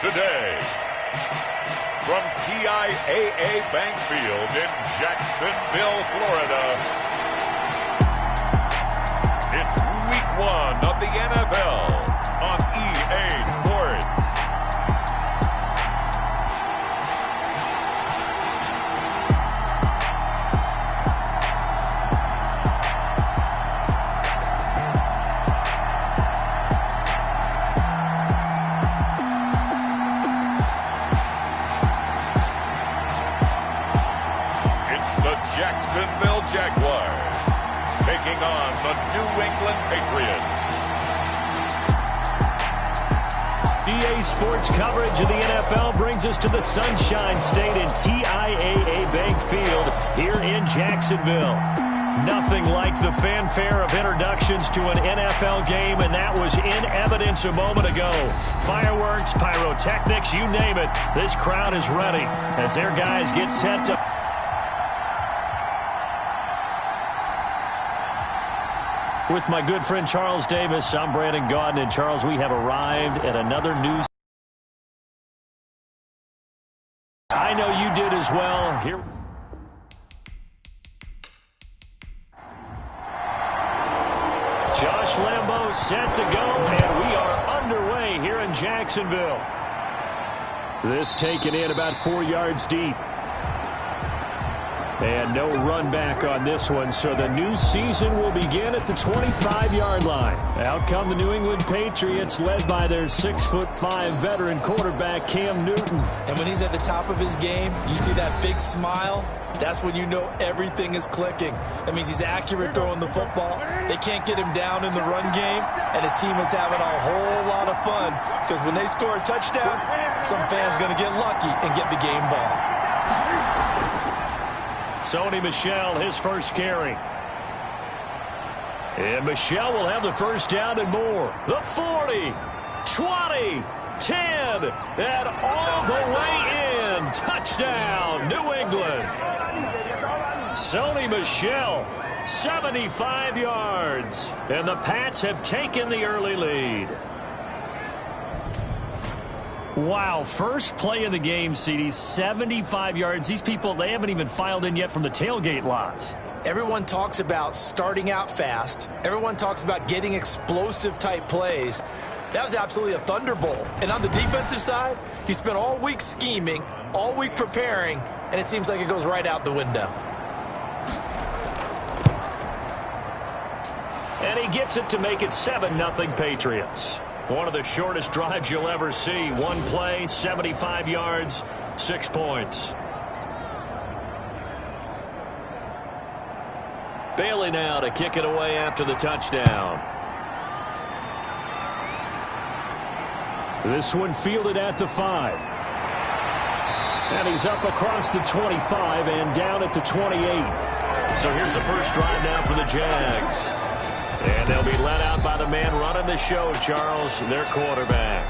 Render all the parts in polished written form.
today. From TIAA Bank Field in Jacksonville, Florida, it's Week 1 of the NFL on EA Sports. Jacksonville Jaguars taking on the New England Patriots. EA Sports coverage of the NFL brings us to the Sunshine State in TIAA Bank Field here in Jacksonville. Nothing like the fanfare of introductions to an NFL game, and that was in evidence a moment ago. Fireworks, pyrotechnics, you name it. This crowd is ready as their guys get set to... With my good friend Charles Davis, I'm Brandon Gaudin. And Charles, we have arrived at another news. I know you did as well. Here. Josh Lambo set to go, and we are underway here in Jacksonville. This taken in about 4 yards deep. And no run back on this one, so the new season will begin at the 25-yard line. Out come the New England Patriots, led by their 6'5" veteran quarterback, Cam Newton. And when he's at the top of his game, you see that big smile, that's when you know everything is clicking. That means he's accurate throwing the football. They can't get him down in the run game, and his team is having a whole lot of fun because when they score a touchdown, some fan's going to get lucky and get the game ball. Sony Michel, his first carry. And Michel will have the first down and more. The 40, 20, 10, and all the way in. Touchdown, New England. Sony Michel, 75 yards. And the Pats have taken the early lead. Wow, first play of the game, CD, 75 yards. These people, they haven't even filed in yet from the tailgate lots. Everyone talks about starting out fast. Everyone talks about getting explosive-type plays. That was absolutely a thunderbolt. And on the defensive side, he spent all week scheming, all week preparing, and it seems like it goes right out the window. And he gets it to make it 7-0 Patriots. One of the shortest drives you'll ever see. One play, 75 yards, 6 points. Bailey now to kick it away after the touchdown. This one fielded at the 5. And he's up across the 25 and down at the 28. So here's the first drive now for the Jags. And they'll be let out by the man running the show, Charles, their quarterback.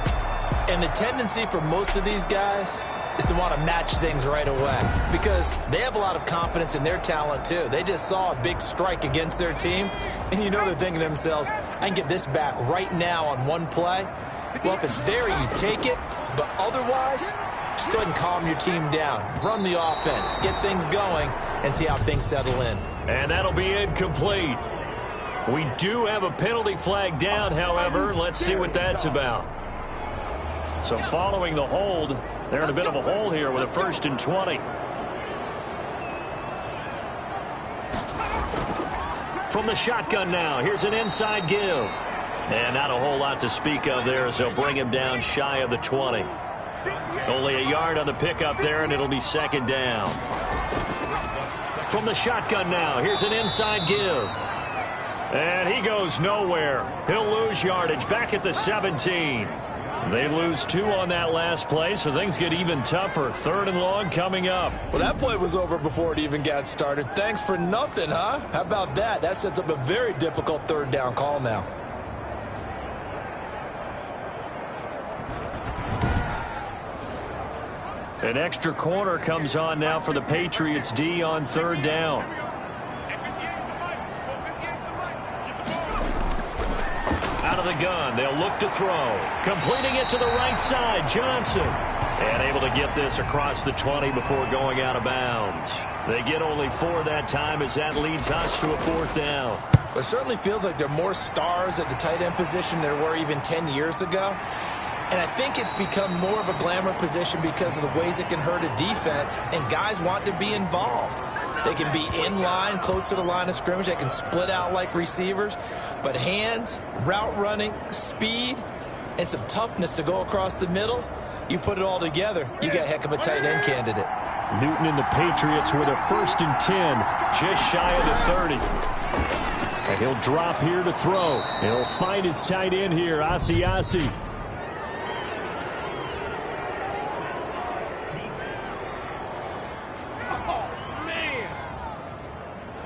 And the tendency for most of these guys is to want to match things right away because they have a lot of confidence in their talent, too. They just saw a big strike against their team, and you know they're thinking to themselves, I can get this back right now on one play. Well, if it's there, you take it, but otherwise, just go ahead and calm your team down. Run the offense, get things going, and see how things settle in. And that'll be incomplete. We do have a penalty flag down, however. Let's see what that's about. So following the hold, they're in a bit of a hole here with a 1st and 20. From the shotgun now, here's an inside give. And not a whole lot to speak of there as they'll bring him down shy of the 20. Only a yard on the pickup there, and it'll be 2nd down. From the shotgun now, here's an inside give. And he goes nowhere. He'll lose yardage back at the 17. They lose 2 on that last play, so things get even tougher. 3rd and long coming up. Well, that play was over before it even got started. Thanks for nothing, huh? How about that? That sets up a very difficult 3rd down call now. An extra corner comes on now for the Patriots D on 3rd down. Out of the the gun. They'll look to throw. Completing it to the right side, Johnson. And able to get this across the 20 before going out of bounds. They get only 4 that time as that leads us to a 4th down. It certainly feels like there are more stars at the tight end position than there were even 10 years ago. And I think it's become more of a glamour position because of the ways it can hurt a defense, and guys want to be involved. They can be in line, close to the line of scrimmage. They can split out like receivers. But hands, route running, speed, and some toughness to go across the middle, you put it all together, you got a heck of a tight end candidate. Newton and the Patriots with a 1st and 10, just shy of the 30. And he'll drop here to throw. He'll find his tight end here, Asiasi.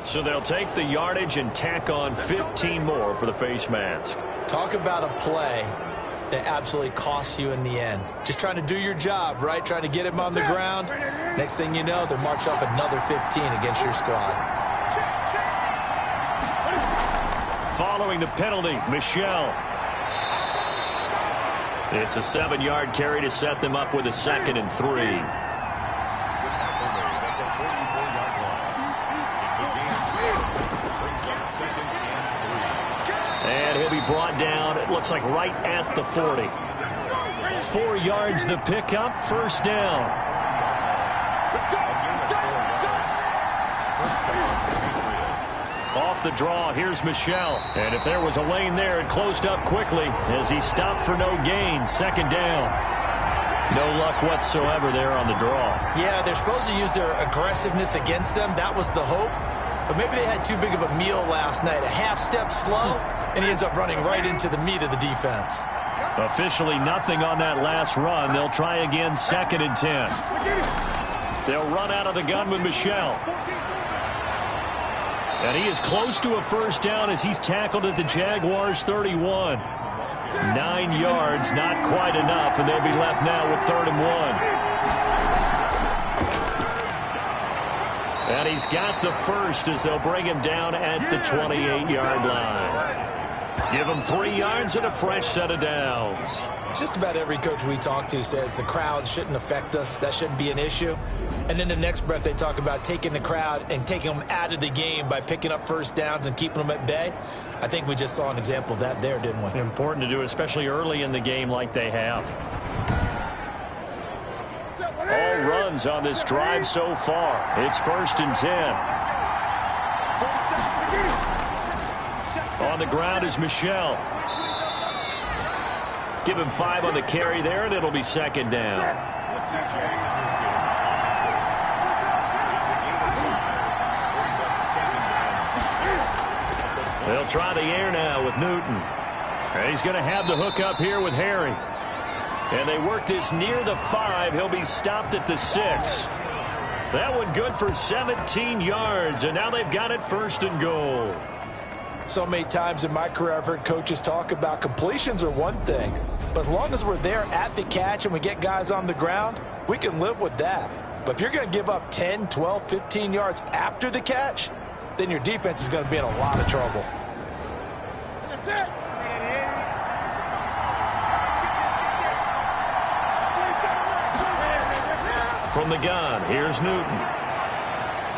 So they'll take the yardage and tack on 15 more for the face mask. Talk about a play that absolutely costs you in the end. Just trying to do your job, right? Trying to get him on the ground. Next thing you know, they'll march off another 15 against your squad. Following the penalty, Michel. It's a 7-yard carry to set them up with a 2nd and 3. And he'll be brought down, it looks like right at the 40. 4 yards the pickup, 1st down. Off the draw, here's Michel. And if there was a lane there, it closed up quickly as he stopped for no gain. 2nd down. No luck whatsoever there on the draw. Yeah, they're supposed to use their aggressiveness against them. That was the hope. But maybe they had too big of a meal last night. A half step slow, and he ends up running right into the meat of the defense. Officially nothing on that last run. They'll try again, 2nd and 10. They'll run out of the gun with Michel. And he is close to a 1st down as he's tackled at the Jaguars 31. 9 yards, not quite enough, and they'll be left now with 3rd and 1. And he's got the 1st as they'll bring him down at the 28-yard line. Give him 3 yards and a fresh set of downs. Just about every coach we talk to says the crowd shouldn't affect us. That shouldn't be an issue. And in the next breath, they talk about taking the crowd and taking them out of the game by picking up 1st downs and keeping them at bay. I think we just saw an example of that there, didn't we? Important to do, especially early in the game like they have. All runs on this drive so far. It's 1st and 10. On the ground is Michel. Give him 5 on the carry there, and it'll be 2nd down. They'll try the air now with Newton. And he's going to have the hook up here with Harry. And they work this near the 5. He'll be stopped at the 6. That one good for 17 yards, and now they've got it 1st and goal. So many times in my career, I've heard coaches talk about completions are one thing. But as long as we're there at the catch and we get guys on the ground, we can live with that. But if you're going to give up 10, 12, 15 yards after the catch, then your defense is going to be in a lot of trouble. That's it. From the gun, here's Newton.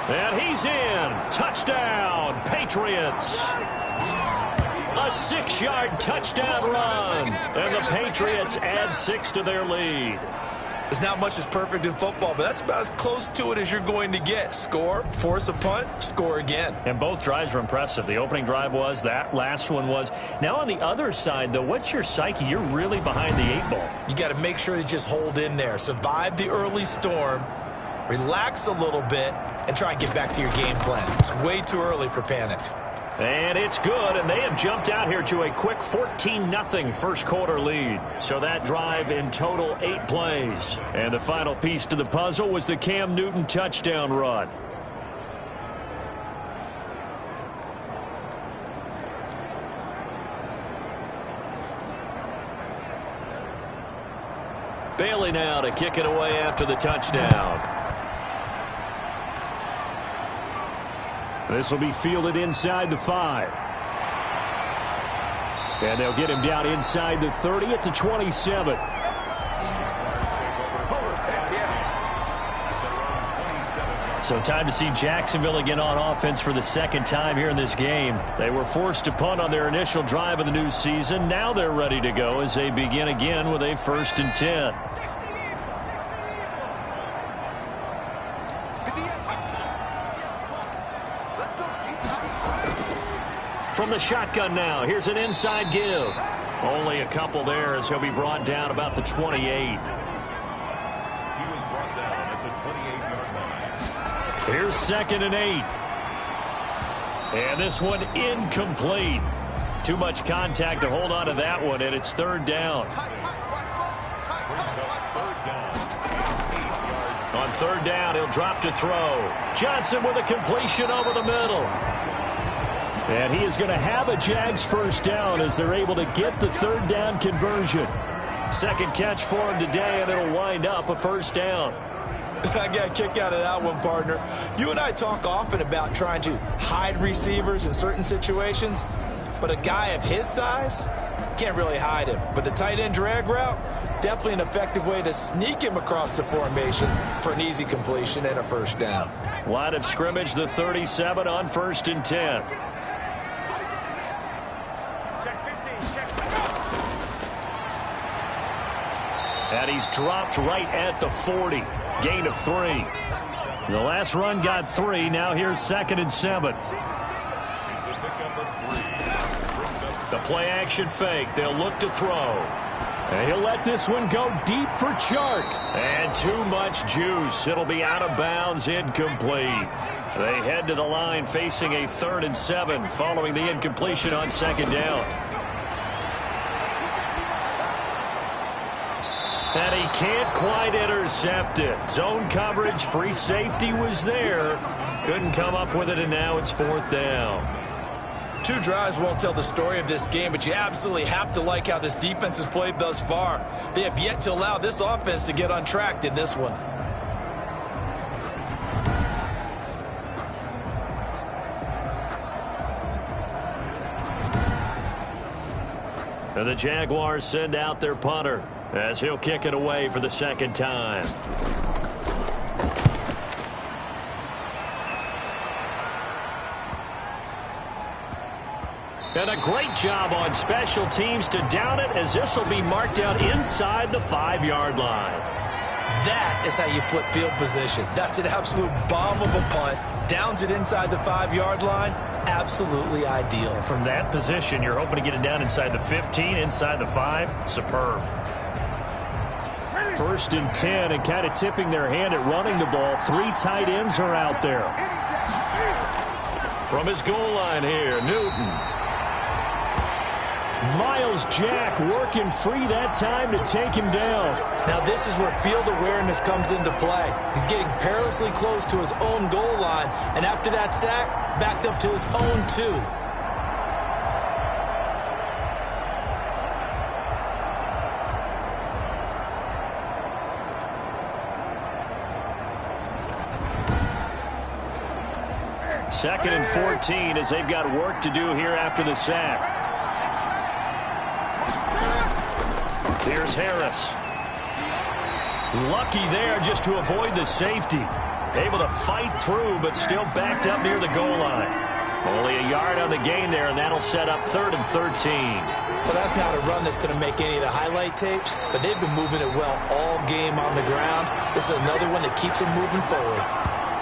And he's in. Touchdown, Patriots. A 6-yard touchdown run. And the Patriots add 6 to their lead. There's not much that's perfect in football, but that's about as close to it as you're going to get. Score, force a punt, score again. And both drives were impressive. The opening drive was, that last one was. Now on the other side, though, what's your psyche? You're really behind the 8 ball. You got to make sure you just hold in there. Survive the early storm, relax a little bit, and try and get back to your game plan. It's way too early for panic. And it's good, and they have jumped out here to a quick 14-0 first quarter lead. So that drive in total 8 plays. And the final piece to the puzzle was the Cam Newton touchdown run. Bailey now to kick it away after the touchdown. This will be fielded inside the 5. And they'll get him down inside the 30 at the 27. So time to see Jacksonville again on offense for the second time here in this game. They were forced to punt on their initial drive of the new season. Now they're ready to go as they begin again with a 1st and 10. From the shotgun now, here's an inside give. Only a couple there as he'll be brought down about the 28. Here's 2nd and 8. And this one incomplete. Too much contact to hold on to that one, and it's 3rd down. On 3rd down, he'll drop to throw. Johnson with a completion over the middle. And he is going to have a Jags 1st down as they're able to get the 3rd down conversion. 2nd catch for him today, and it'll wind up a 1st down. I got a kick out of that one, partner. You and I talk often about trying to hide receivers in certain situations, but a guy of his size can't really hide him. But the tight end drag route, definitely an effective way to sneak him across the formation for an easy completion and a 1st down. Line of scrimmage, the 37 on 1st and 10. And he's dropped right at the 40. Gain of 3. The last run got 3. Now here's 2nd and 7. The play action fake. They'll look to throw. And he'll let this one go deep for Chark. And too much juice. It'll be out of bounds, incomplete. They head to the line facing a 3rd and 7 following the incompletion on 2nd down. And he can't quite intercept it. Zone coverage, free safety was there. Couldn't come up with it, and now it's 4th down. 2 drives won't tell the story of this game, but you absolutely have to like how this defense has played thus far. They have yet to allow this offense to get untracked in this one. And the Jaguars send out their punter as he'll kick it away for the 2nd time. And a great job on special teams to down it as this will be marked out inside the 5-yard line. That is how you flip field position. That's an absolute bomb of a punt. Downs it inside the 5-yard line. Absolutely ideal. From that position, you're hoping to get it down inside the 15, inside the 5. Superb. 1st and 10, and kind of tipping their hand at running the ball. 3 tight ends are out there. From his goal line here, Newton. Miles Jack working free that time to take him down. Now this is where field awareness comes into play. He's getting perilously close to his own goal line, and after that sack, backed up to his own 2. Second and 14 as they've got work to do here after the sack. Here's Harris. Lucky there just to avoid the safety. Able to fight through, but still backed up near the goal line. Only a yard on the gain there, and that'll set up 3rd and 13. Well, that's not a run that's going to make any of the highlight tapes, but they've been moving it well all game on the ground. This is another one that keeps them moving forward.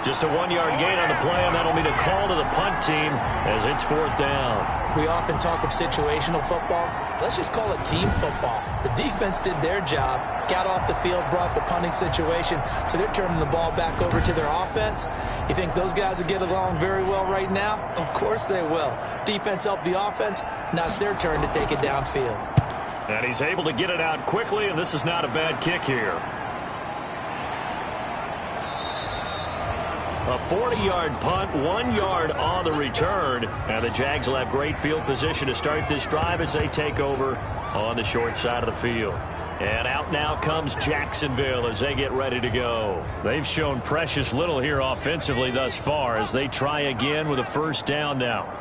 Just a 1-yard gain on the play, and that'll mean a call to the punt team as it's 4th down. We often talk of situational football. Let's just call it team football. The defense did their job, got off the field, brought the punting situation, so they're turning the ball back over to their offense. You think those guys will get along very well right now? Of course they will. Defense helped the offense. Now it's their turn to take it downfield. And he's able to get it out quickly, and this is not a bad kick here. A 40-yard punt, 1 yard on the return. And the Jags will have great field position to start this drive as they take over on the short side of the field. And out now comes Jacksonville as they get ready to go. They've shown precious little here offensively thus far as they try again with a 1st down now.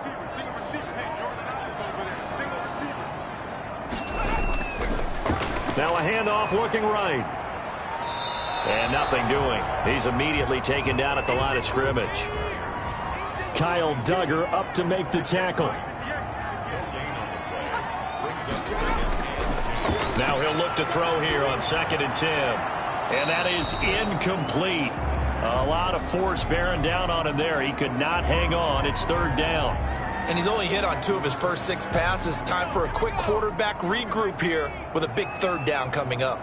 Now a handoff looking right. And nothing doing. He's immediately taken down at the line of scrimmage. Kyle Duggar up to make the tackle. Now he'll look to throw here on 2nd and 10. And that is incomplete. A lot of force bearing down on him there. He could not hang on. It's 3rd down. And he's only hit on 2 of his first 6 passes. Time for a quick quarterback regroup here with a big 3rd down coming up.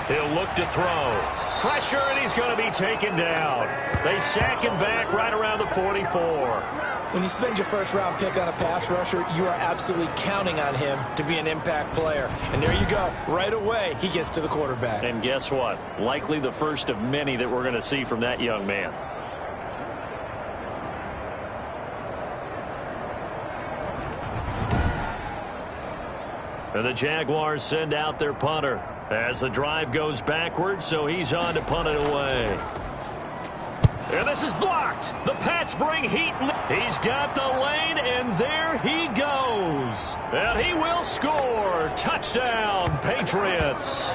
He'll look to throw. Pressure, and he's going to be taken down. They sack him back right around the 44. When you spend your first-round pick on a pass rusher, you are absolutely counting on him to be an impact player. And there you go. Right away, he gets to the quarterback. And guess what? Likely the first of many that we're going to see from that young man. And the Jaguars send out their punter as the drive goes backwards, so he's on to punt it away. And this is blocked. The Pats bring heat. He's got the lane, and there he goes. And he will score. Touchdown, Patriots.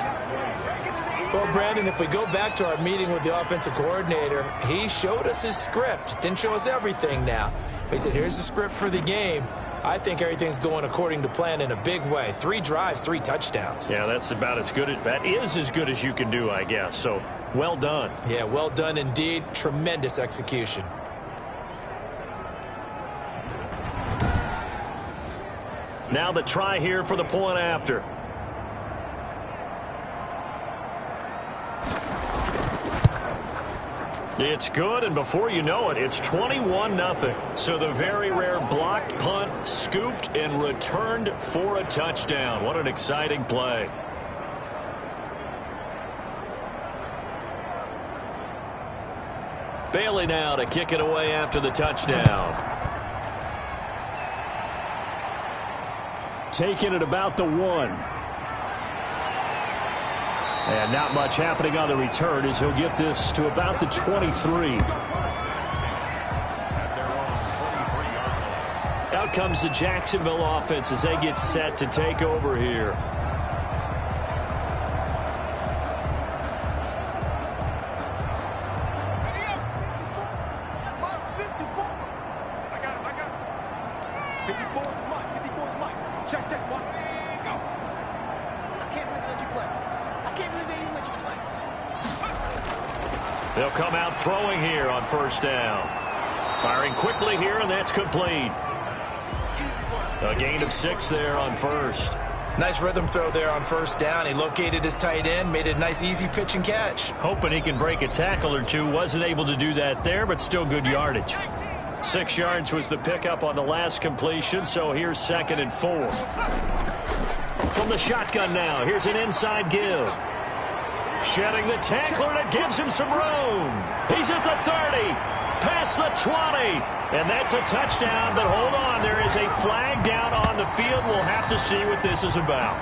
Well, Brandon, if we go back to our meeting with the offensive coordinator, he showed us his script. Didn't show us everything now. He said, here's the script for the game. I think everything's going according to plan in a big way. 3 drives, 3 touchdowns. Yeah, that's about as good as that is as good as you can do, I guess. So, well done. Yeah, well done indeed. Tremendous execution. Now the try here for the point after. It's good, and before you know it, it's 21-0. So the very rare blocked punt, scooped, and returned for a touchdown. What an exciting play. Bailey now to kick it away after the touchdown. Taking it about the 1. And not much happening on the return as he'll get this to about the 23. Out comes the Jacksonville offense as they get set to take over here. They'll come out throwing here on 1st down. Firing quickly here, and that's complete. A gain of 6 there on 1st. Nice rhythm throw there on 1st down. He located his tight end, made it a nice easy pitch and catch. Hoping he can break a tackle or two. Wasn't able to do that there, but still good yardage. 6 yards was the pickup on the last completion, so here's 2nd and 4. From the shotgun now, here's an inside give. Shedding the tackler, and it gives him some room. He's at the 30, past the 20, and that's a touchdown. But hold on, there is a flag down on the field. We'll have to see what this is about.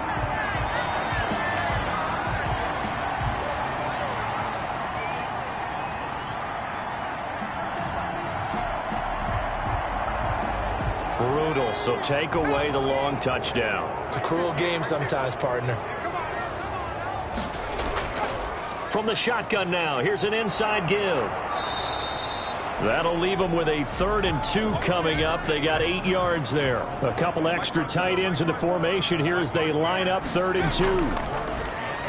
Brutal, so take away the long touchdown. It's a cruel game sometimes, partner. From the shotgun now, here's an inside give. That'll leave them with a 3rd and 2 coming up. They got 8 yards there. A couple extra tight ends in the formation here as they line up 3rd and 2.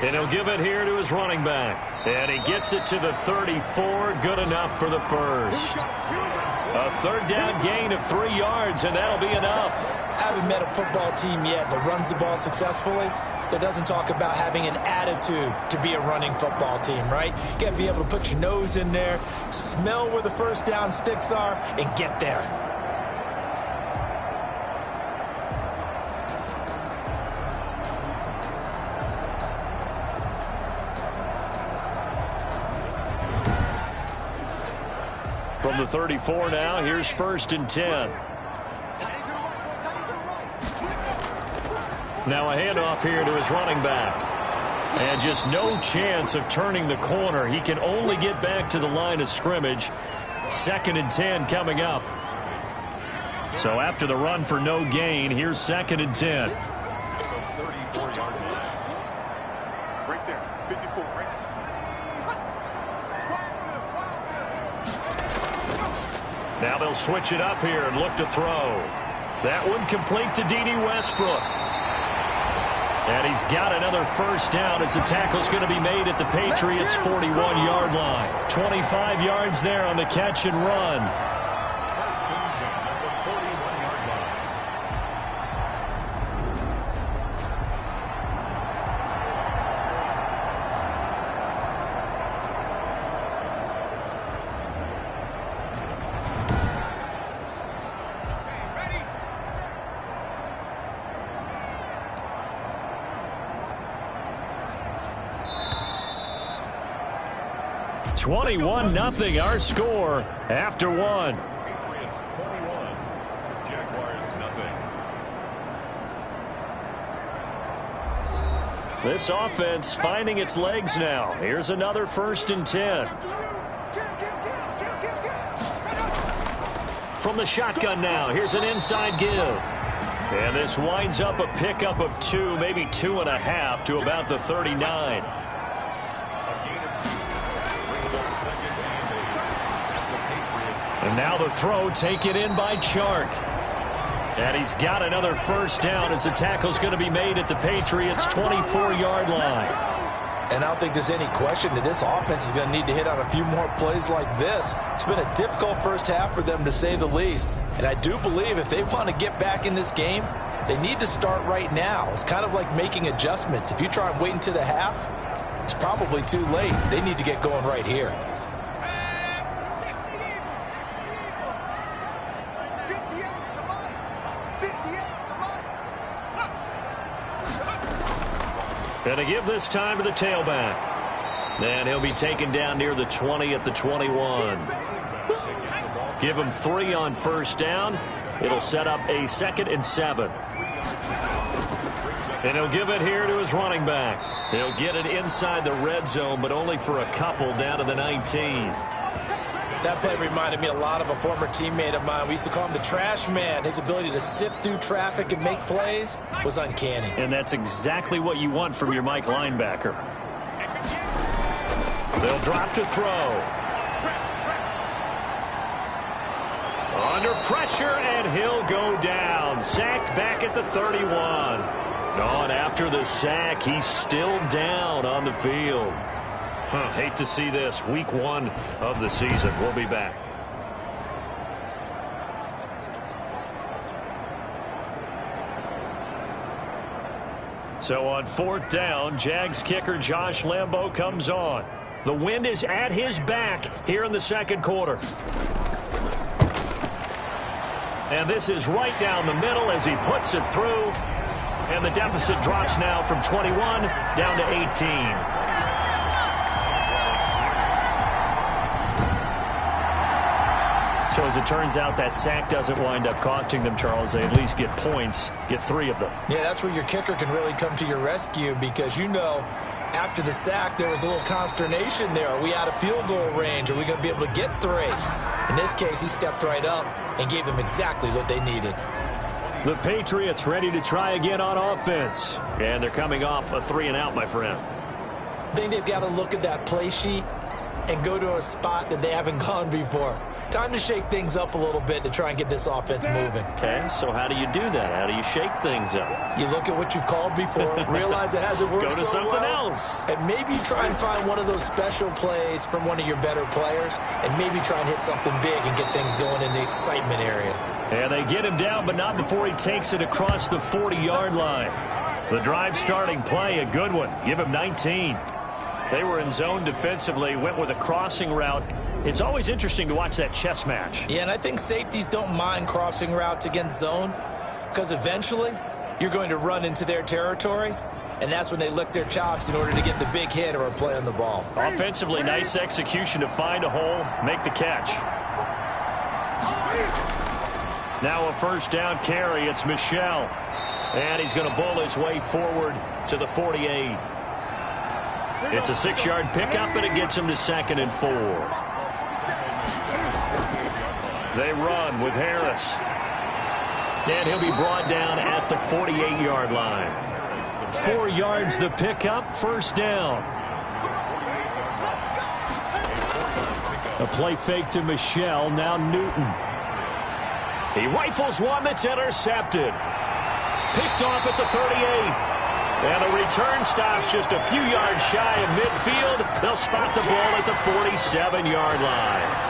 And he'll give it here to his running back. And he gets it to the 34. Good enough for the first. A 3rd down gain of 3 yards, and that'll be enough. I haven't met a football team yet that runs the ball successfully that doesn't talk about having an attitude to be a running football team, right? You got to be able to put your nose in there, smell where the 1st down sticks are, and get there. From the 34 now, here's 1st and 10. Now a handoff here to his running back. And just no chance of turning the corner. He can only get back to the line of scrimmage. 2nd and 10 coming up. So after the run for no gain, here's 2nd and 10. Right there, 54, right Now they'll switch it up here and look to throw. That one complete to D.D. Westbrook. And he's got another first down as the tackle's going to be made at the Patriots' 41-yard line. 25 yards there on the catch and run. Nothing our score after one. Patriots 21, Jaguars nothing. This offense finding its legs now. Here's another 1st and 10. From the shotgun now, here's an inside give. And this winds up a pickup of 2, maybe 2.5 to about the 39. And now the throw taken in by Chark. And he's got another first down as the tackle's going to be made at the Patriots' 24-yard line. And I don't think there's any question that this offense is going to need to hit on a few more plays like this. It's been a difficult first half for them, to say the least. And I do believe if they want to get back in this game, they need to start right now. It's kind of like making adjustments. If you try and wait until the half, it's probably too late. They need to get going right here. Going to give this time to the tailback. And he'll be taken down near the 20 at the 21. Give him 3 on first down. It'll set up a 2nd and 7. And he'll give it here to his running back. He'll get it inside the red zone, but only for a couple down to the 19. That play reminded me a lot of a former teammate of mine. We used to call him the trash man. His ability to sift through traffic and make plays was uncanny. And that's exactly what you want from your Mike linebacker. They'll drop to throw. Under pressure, and he'll go down. Sacked back at the 31. On after the sack, he's still down on the field. Hate to see this. Week 1 of the season. We'll be back. So on 4th down, Jags kicker Josh Lambo comes on. The wind is at his back here in the 2nd quarter. And this is right down the middle as he puts it through. And the deficit drops now from 21 down to 18. So as it turns out, that sack doesn't wind up costing them, Charles. They at least get points, get 3 of them. Yeah, that's where your kicker can really come to your rescue because, you know, after the sack, there was a little consternation there. Are we out of field goal range? Are we going to be able to get 3? In this case, he stepped right up and gave them exactly what they needed. The Patriots ready to try again on offense. And they're coming off a 3-and-out, my friend. I think they've got to look at that play sheet and go to a spot that they haven't gone before. Time to shake things up a little bit to try and get this offense moving. Okay, so how do you do that? How do you shake things up? You look at what you've called before, realize it hasn't worked so well. Go to something else. And maybe try and find one of those special plays from one of your better players, and maybe try and hit something big and get things going in the excitement area. And they get him down, but not before he takes it across the 40-yard line. The drive starting play, a good one. Give him 19. They were in zone defensively, went with a crossing route. It's always interesting to watch that chess match. Yeah, and I think safeties don't mind crossing routes against zone because eventually you're going to run into their territory, and that's when they lick their chops in order to get the big hit or a play on the ball. Offensively, nice execution to find a hole, make the catch. Now a first down carry. It's Michel. And he's going to bull his way forward to the 48. It's a 6-yard pickup, and it gets him to 2nd and 4. They run with Harris. And he'll be brought down at the 48-yard line. 4 yards the pickup, first down. A play fake to Michelle, now Newton. He rifles one that's intercepted. Picked off at the 38. And the return stops just a few yards shy of midfield. They'll spot the ball at the 47-yard line.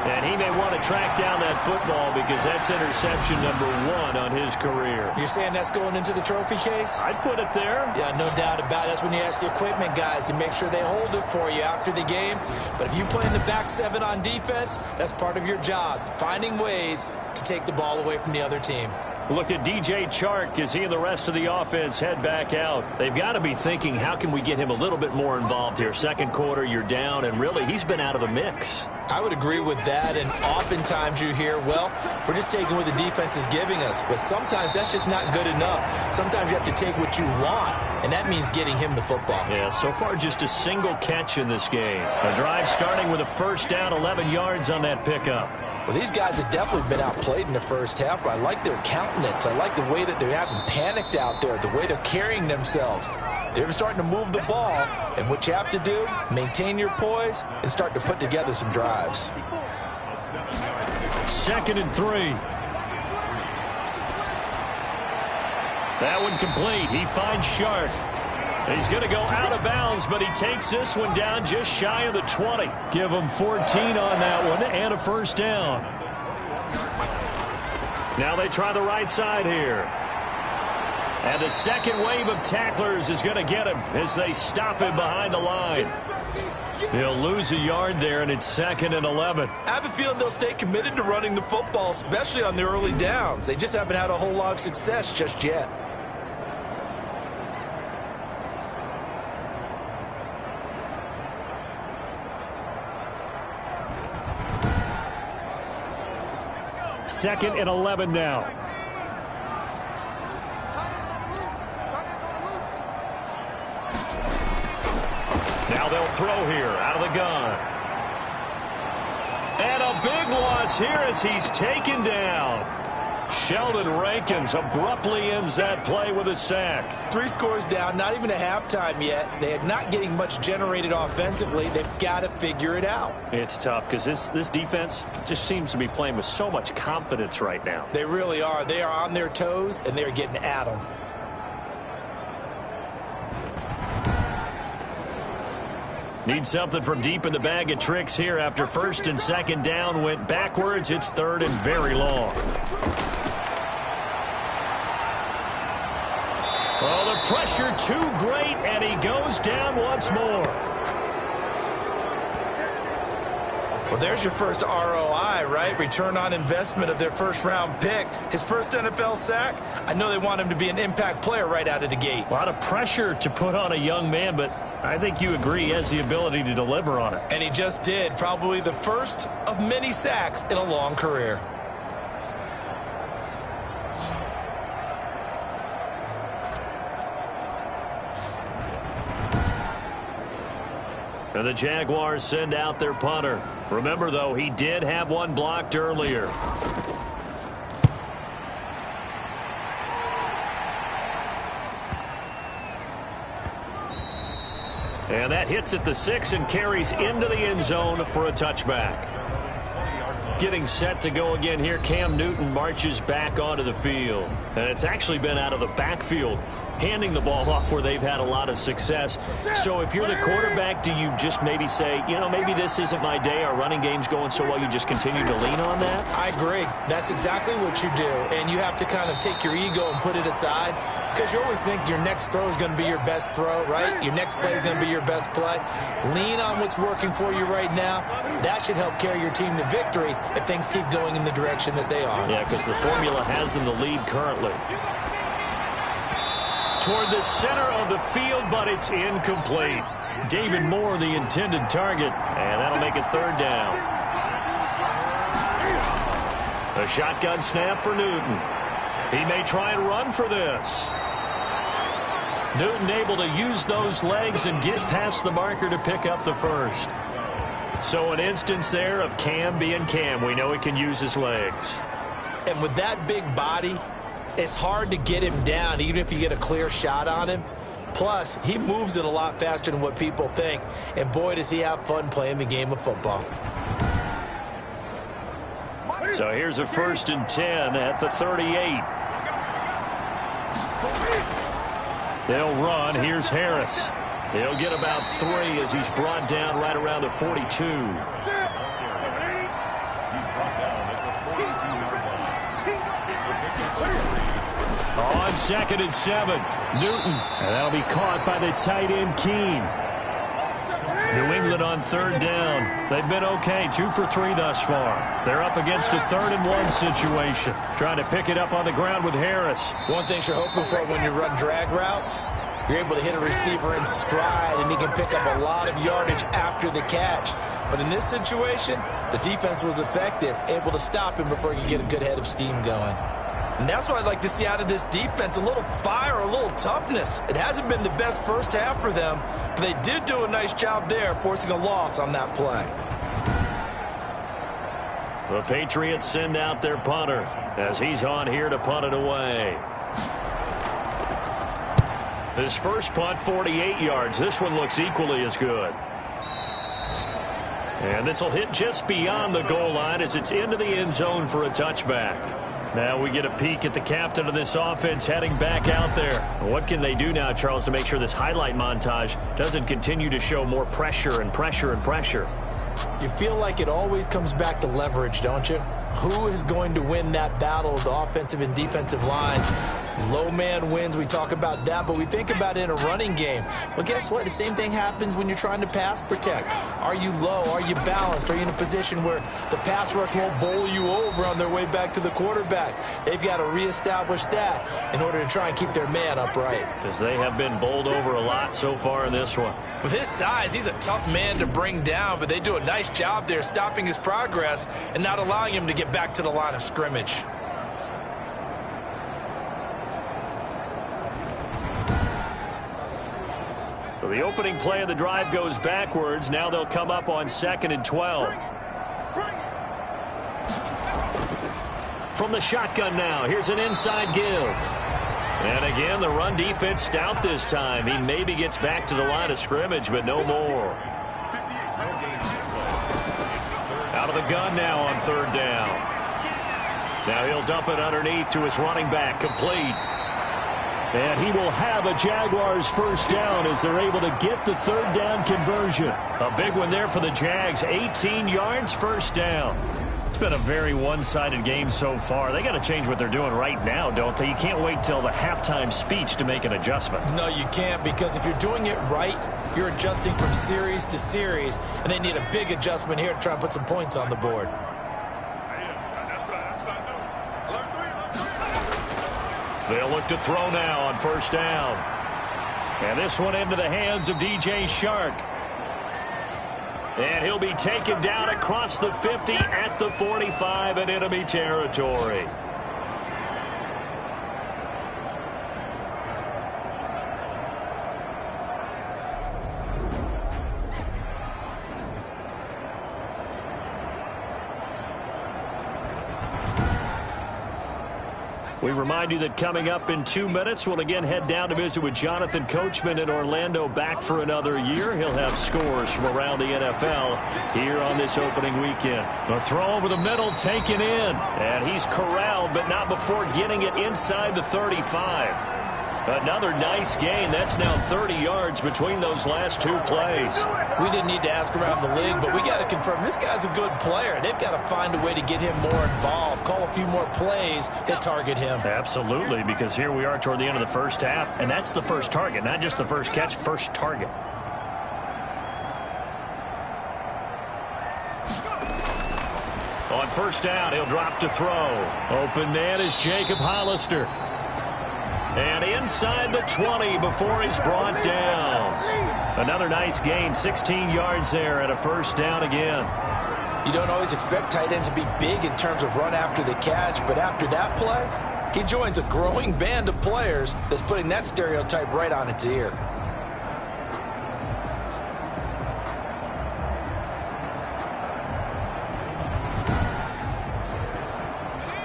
And he may want to track down that football because that's interception number 1 on his career. You're saying that's going into the trophy case? I'd put it there. Yeah, no doubt about it. That's when you ask the equipment guys to make sure they hold it for you after the game. But if you play in the back 7 on defense, that's part of your job, finding ways to take the ball away from the other team. Look at DJ Chark as he and the rest of the offense head back out. They've got to be thinking, how can we get him a little bit more involved here? Second quarter, you're down, and really, he's been out of the mix. I would agree with that, and oftentimes you hear, well, we're just taking what the defense is giving us. But sometimes that's just not good enough. Sometimes you have to take what you want, and that means getting him the football. Yeah, so far just a single catch in this game. A drive starting with a first down, 11 yards on that pickup. Well, these guys have definitely been outplayed in the first half, but I like their countenance. I like the way that they're having panicked out there, the way they're carrying themselves. They're starting to move the ball, and what you have to do, maintain your poise and start to put together some drives. 2nd and 3. That one complete. He finds Shark. He's going to go out of bounds, but he takes this one down just shy of the 20. Give him 14 on that one and a first down. Now they try the right side here. And the second wave of tacklers is going to get him as they stop him behind the line. He'll lose a yard there, and it's 2nd and 11. I have a feeling they'll stay committed to running the football, especially on the early downs. They just haven't had a whole lot of success just yet. Second and 11 now. Now they'll throw here out of the gun. And a big loss here as he's taken down. Sheldon Rankins abruptly ends that play with a sack. 3 scores down, not even a halftime yet. They are not getting much generated offensively. They've got to figure it out. It's tough because this defense just seems to be playing with so much confidence right now. They really are. They are on their toes, and they're getting at them. Need something from deep in the bag of tricks here after 1st and 2nd down went backwards. It's 3rd and very long. Well, the pressure too great, and he goes down once more. Well, there's your first ROI, right? Return on investment of their first-round pick. His first NFL sack, I know they want him to be an impact player right out of the gate. A lot of pressure to put on a young man, but I think you agree he has the ability to deliver on it. And he just did. Probably the first of many sacks in a long career. And the Jaguars send out their punter. Remember, though, he did have one blocked earlier. And that hits at the 6 and carries into the end zone for a touchback. Getting set to go again here, Cam Newton marches back onto the field. And it's actually been out of the backfield, handing the ball off where they've had a lot of success. So if you're the quarterback, do you just maybe say, you know, maybe this isn't my day, our running game's going so well, you just continue to lean on that? I agree. That's exactly what you do. And you have to kind of take your ego and put it aside, because you always think your next throw is going to be your best throw, right? Your next play is going to be your best play. Lean on what's working for you right now. That should help carry your team to victory if things keep going in the direction that they are. Yeah, because the formula has them the lead currently. Toward the center of the field, but it's incomplete. David Moore, the intended target, and that'll make it 3rd down. A shotgun snap for Newton. He may try and run for this. Newton able to use those legs and get past the marker to pick up the first. So an instance there of Cam being Cam. We know he can use his legs. And with that big body, it's hard to get him down, even if you get a clear shot on him. Plus, he moves it a lot faster than what people think. And boy, does he have fun playing the game of football. So here's a 1st and 10 at the 38. They'll run. Here's Harris. He'll get about 3 as he's brought down right around the 42. On 2nd and 7, Newton. And that'll be caught by the tight end, Keene. New England on 3rd down. They've been okay, 2 for 3 thus far. They're up against a 3rd and 1 situation. Trying to pick it up on the ground with Harris. One thing you're hoping for when you run drag routes, you're able to hit a receiver in stride, and he can pick up a lot of yardage after the catch. But in this situation, the defense was effective, able to stop him before he could get a good head of steam going. And that's what I'd like to see out of this defense, a little fire, a little toughness. It hasn't been the best first half for them, but they did do a nice job there, forcing a loss on that play. The Patriots send out their punter as he's on here to punt it away. His first punt, 48 yards. This one looks equally as good. And this will hit just beyond the goal line as it's into the end zone for a touchback. Now we get a peek at the captain of this offense heading back out there. What can they do now, Charles, to make sure this highlight montage doesn't continue to show more pressure and pressure and pressure? You feel like it always comes back to leverage, don't you? Who is going to win that battle of the offensive and defensive lines? Low man wins. We talk about that, but we think about it in a running game. Well, guess what? The same thing happens when you're trying to pass protect. Are you low? Are you balanced? Are you in a position where the pass rush won't bowl you over on their way back to the quarterback? They've got to reestablish that in order to try and keep their man upright. Because they have been bowled over a lot so far in this one. With his size, he's a tough man to bring down, but they do a nice job there stopping his progress and not allowing him to get back to the line of scrimmage. So the opening play of the drive goes backwards. Now they'll come up on 2nd and 12. From the shotgun now, here's an inside give. And again, the run defense stout this time. He maybe gets back to the line of scrimmage, but no more. Out of the gun now on 3rd down. Now he'll dump it underneath to his running back, complete. And he will have a Jaguars first down as they're able to get the 3rd down conversion. A big one there for the Jags, 18 yards, first down. It's been a very one-sided game so far. They got to change what they're doing right now, don't they? You can't wait till the halftime speech to make an adjustment. No, you can't, because if you're doing it right, you're adjusting from series to series, and they need a big adjustment here to try and put some points on the board. They'll look to throw now on 1st down. And this one into the hands of DJ Shark. And he'll be taken down across the 50 at the 45 in enemy territory. We remind you that coming up in 2 minutes, we'll again head down to visit with Jonathan Coachman in Orlando, back for another year. He'll have scores from around the NFL here on this opening weekend. A throw over the middle, taken in. And he's corralled, but not before getting it inside the 35. Another nice gain. That's now 30 yards between those last 2 plays. We didn't need to ask around the league, but we got to confirm this guy's a good player. They've got to find a way to get him more involved, call a few more plays that target him. Absolutely, because here we are toward the end of the first half, and that's the first target, not just the first catch, first target. On 1st down, he'll drop to throw. Open man is Jacob Hollister. And inside the 20 before he's brought down. Another nice gain, 16 yards there, and a first down again. You don't always expect tight ends to be big in terms of run after the catch, but after that play, he joins a growing band of players that's putting that stereotype right on its ear.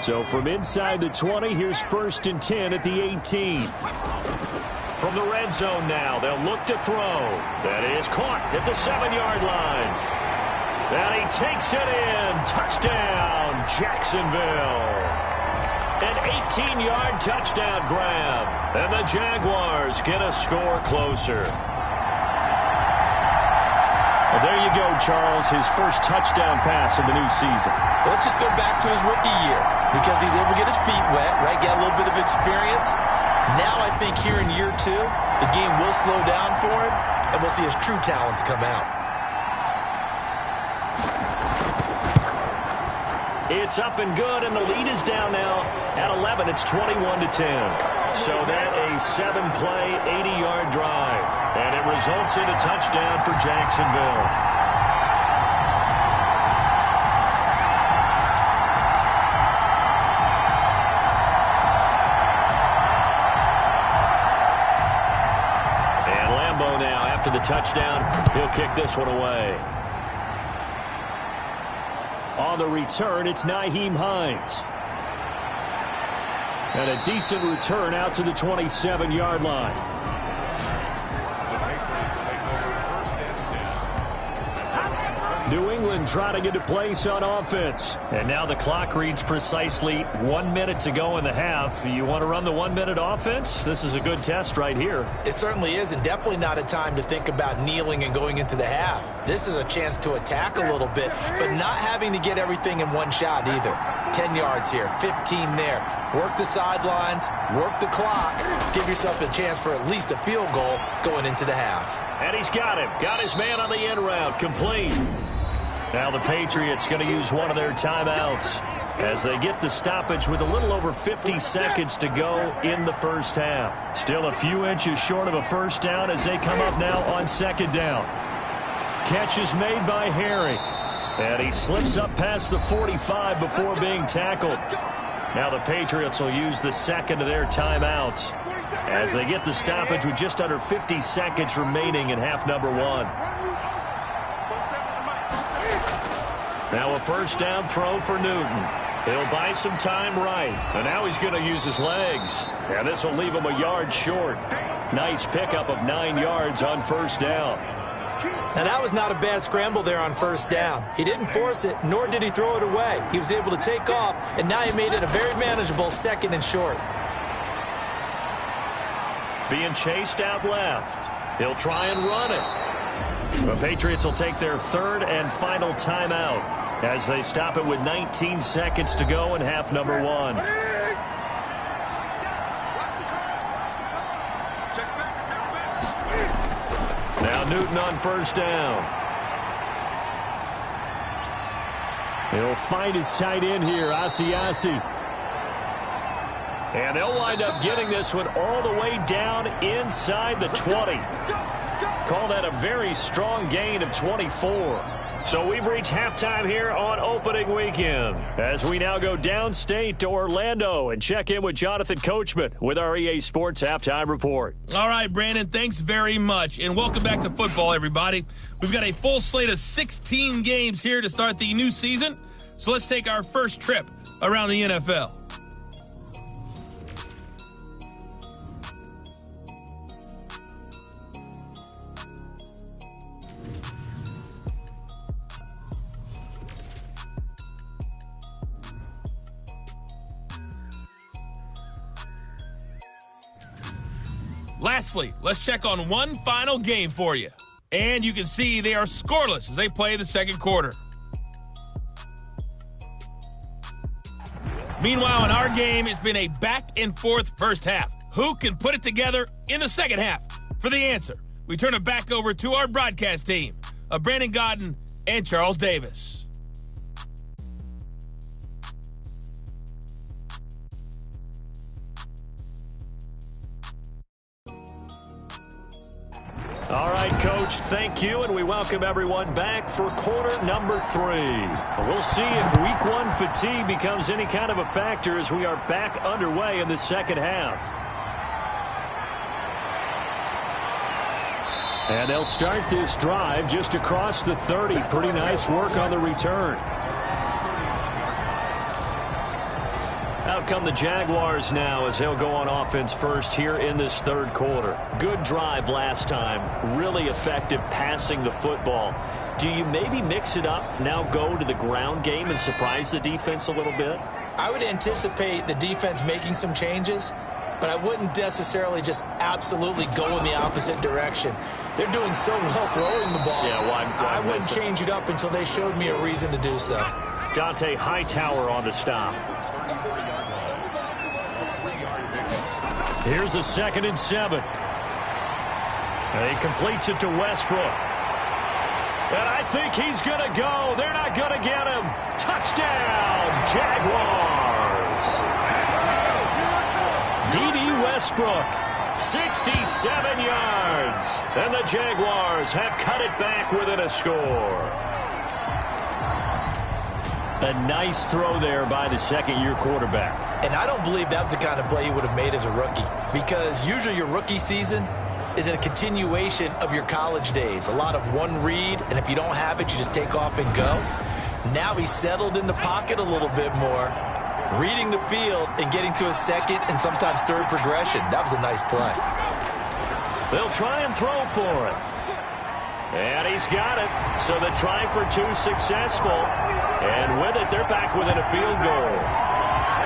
So from inside the 20, here's 1st and 10 at the 18. From the red zone now, they'll look to throw. That is caught at the 7-yard line. And he takes it in. Touchdown, Jacksonville. An 18-yard touchdown grab. And the Jaguars get a score closer. Well, there you go, Charles. His first touchdown pass of the new season. Let's just go back to his rookie year because he's able to get his feet wet, right? Get a little bit of experience. Now I think here in year 2, the game will slow down for him, and we'll see his true talents come out. It's up and good, and the lead is down now at 11. It's 21-10. So that a 7-play, 80-yard drive. And it results in a touchdown for Jacksonville. And Lambeau now, after the touchdown, he'll kick this one away. On the return, it's Nyheim Hines. And a decent return out to the 27-yard line. New England trying to get a place on offense. And now the clock reads precisely 1 minute to go in the half. You want to run the 1-minute offense? This is a good test right here. It certainly is, and definitely not a time to think about kneeling and going into the half. This is a chance to attack a little bit, but not having to get everything in one shot either. 10 yards here, 15 there. Work the sidelines, work the clock. Give yourself a chance for at least a field goal going into the half. And he's got him. Got his man on the end route. Complete. Now the Patriots going to use one of their timeouts as they get the stoppage with a little over 50 seconds to go in the first half. Still a few inches short of a first down as they come up now on 2nd down. Catch is made by Harry. And he slips up past the 45 before being tackled. Now the Patriots will use the second of their timeouts as they get the stoppage with just under 50 seconds remaining in half number 1. Now a first down throw for Newton. He'll buy some time right. And now he's going to use his legs. And this will leave him a yard short. Nice pickup of 9 yards on first down. Now that was not a bad scramble there on first down. He didn't force it, nor did he throw it away. He was able to take off, and now he made it a very manageable 2nd and short. Being chased out left. He'll try and run it. The Patriots will take their 3rd and final timeout as they stop it with 19 seconds to go in half number 1. Now Newton on first down. He'll find his tight end here, Asiasi. And they'll wind up getting this one all the way down inside the 20. Call that a very strong gain of 24. So we've reached halftime here on opening weekend as we now go downstate to Orlando and check in with Jonathan Coachman with our EA Sports Halftime Report. All right, Brandon, thanks very much, and welcome back to football, everybody. We've got a full slate of 16 games here to start the new season, so let's take our first trip around the NFL. Lastly, let's check on one final game for you. And you can see they are scoreless as they play the second quarter. Meanwhile, in our game, it's been a back-and-forth first half. Who can put it together in the second half? For the answer, we turn it back over to our broadcast team of Brandon Godden and Charles Davis. All right, Coach, thank you, and we welcome everyone back for quarter number 3. We'll see if week 1 fatigue becomes any kind of a factor as we are back underway in the second half. And they'll start this drive just across the 30. Pretty nice work on the return. out come the Jaguars now as they'll go on offense first here in this third quarter. Good drive last time. Really effective passing the football. Do you maybe mix it up, now go to the ground game and surprise the defense a little bit? I would anticipate the defense making some changes, but I wouldn't necessarily just absolutely go in the opposite direction. They're doing so well throwing the ball. Yeah, why I wouldn't change it up until they showed me a reason to do so. Dante Hightower on the stop. Here's a 2nd and 7. And he completes it to Westbrook. And I think he's going to go. They're not going to get him. Touchdown, Jaguars. D.D. Westbrook, 67 yards. And the Jaguars have cut it back within a score. A nice throw there by the second-year quarterback. And I don't believe that was the kind of play he would have made as a rookie, because usually your rookie season is a continuation of your college days. A lot of one read, and if you don't have it, you just take off and go. Now he's settled in the pocket a little bit more, reading the field and getting to a second and sometimes third progression. That was a nice play. They'll try and throw for it. And he's got it. So the try for 2 successful. And with it, they're back within a field goal.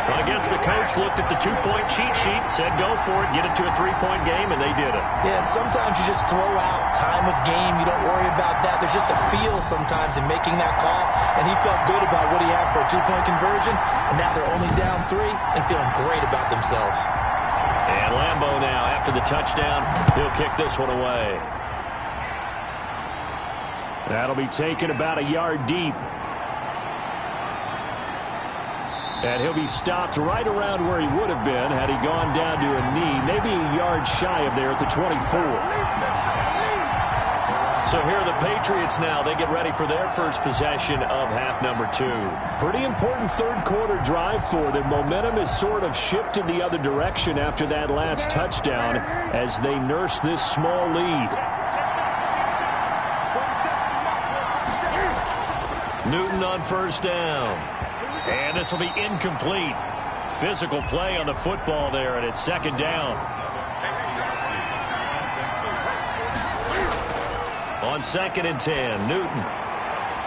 Well, I guess the coach looked at the 2-point cheat sheet, said go for it, get it to a 3-point game, and they did it. Yeah, and sometimes you just throw out time of game. You don't worry about that. There's just a feel sometimes in making that call, and he felt good about what he had for a 2-point conversion, and now they're only down 3 and feeling great about themselves. And Lambeau now, after the touchdown, he'll kick this one away. That'll be taken about a yard deep. And he'll be stopped right around where he would have been had he gone down to a knee, maybe a yard shy of there at the 24. So here are the Patriots now. They get ready for their first possession of half number 2. Pretty important third quarter drive for them. Momentum has sort of shifted the other direction after that last touchdown as they nurse this small lead. Newton on first down. And this will be incomplete. Physical play on the football there, and it's 2nd down. On 2nd and 10, Newton.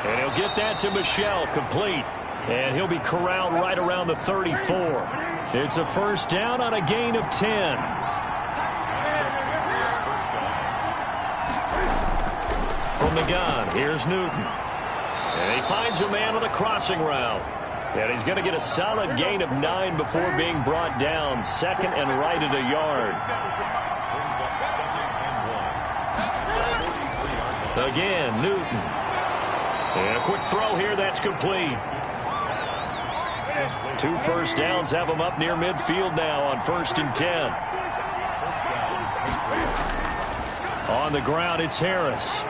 And he'll get that to Michel, complete. And he'll be corralled right around the 34. It's a first down on a gain of 10. From the gun, here's Newton. And he finds a man on the crossing route. And he's going to get a solid gain of 9 before being brought down. 2nd and right at a yard. Again, Newton. And a quick throw here, that's complete. 2 first downs have him up near midfield now on 1st and 10. On the ground, it's Harris.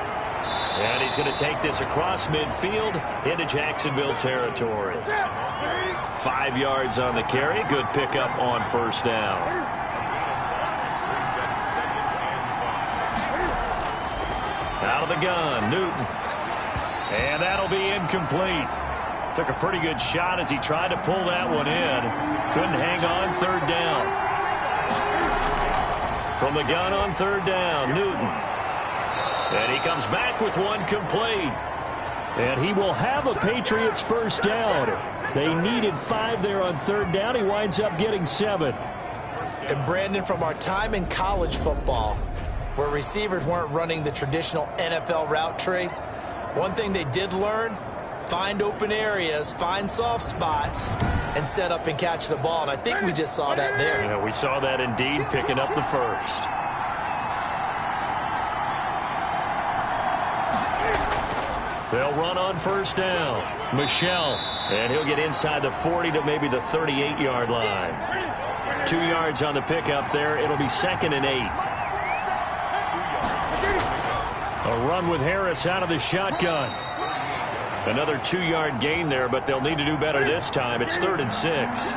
And he's going to take this across midfield into Jacksonville territory. 5 yards on the carry. Good pickup on first down. Out of the gun, Newton. And that'll be incomplete. Took a pretty good shot as he tried to pull that one in. Couldn't hang on, 3rd down. From the gun on 3rd down, Newton. And he comes back with one complete. And he will have a Patriots first down. They needed 5 there on 3rd down. He winds up getting 7. And Brandon, from our time in college football, where receivers weren't running the traditional NFL route tree, one thing they did learn, find open areas, find soft spots, and set up and catch the ball. And I think we just saw that there. Yeah, we saw that indeed, picking up the first. They'll run on first down. Michel. And he'll get inside the 40 to maybe the 38-yard line. 2 yards on the pickup there. It'll be 2nd and 8. A run with Harris out of the shotgun. Another 2-yard gain there, but they'll need to do better this time. It's 3rd and 6.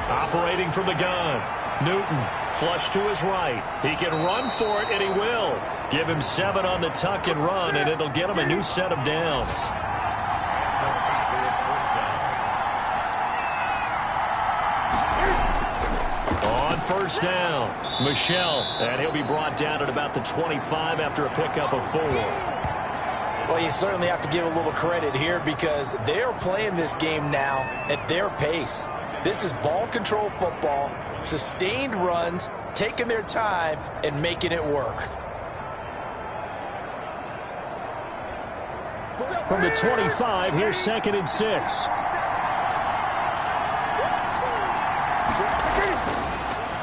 Operating from the gun. Newton. Flush to his right. He can run for it, and he will. Give him 7 on the tuck and run, and it'll get him a new set of downs. On first down, Michel, and he'll be brought down at about the 25 after a pickup of 4. Well, you certainly have to give a little credit here because they're playing this game now at their pace. This is ball control football, sustained runs, taking their time, and making it work. From the 25, here's 2nd and 6.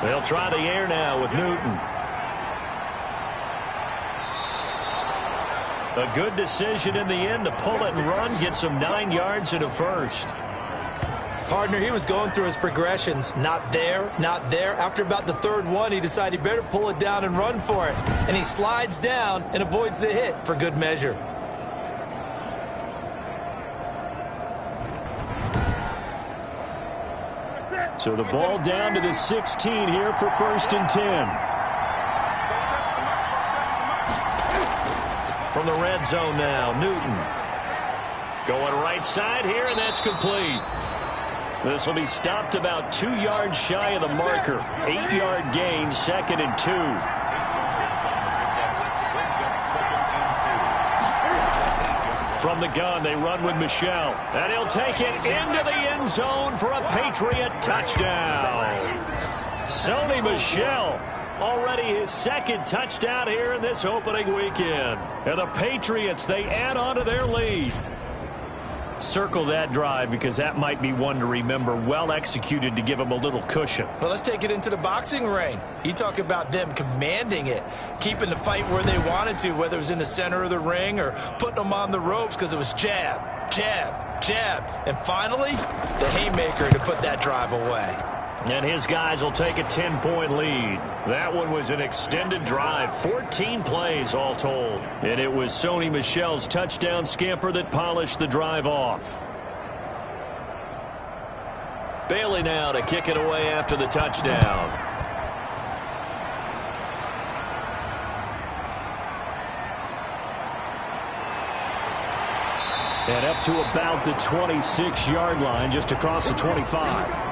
They'll try the air now with Newton. A good decision in the end to pull it and run, gets him 9 yards and a first. Partner, he was going through his progressions. Not there, not there. After about the 3rd one, he decided he better pull it down and run for it. And he slides down and avoids the hit for good measure. So the ball down to the 16 here for 1st and 10. From the red zone now, Newton. Going right side here, and that's complete. This will be stopped about 2 yards shy of the marker. 8-yard gain, 2nd and 2. From the gun, they run with Michel. And he'll take it into the end zone for a Patriot touchdown. Sony Michel, already his 2nd touchdown here in this opening weekend. And the Patriots, they add on to their lead. Circle that drive because that might be one to remember. Well executed to give them a little cushion. Well, let's take it into the boxing ring. You talk about them commanding it, keeping the fight where they wanted to, whether it was in the center of the ring or putting them on the ropes because it was jab, jab, jab. And finally, the haymaker to put that drive away. And his guys will take a 10-point lead. That one was an extended drive, 14 plays all told. And it was Sony Michel's touchdown scamper that polished the drive off. Bailey now to kick it away after the touchdown. And up to about the 26-yard line, just across the 25.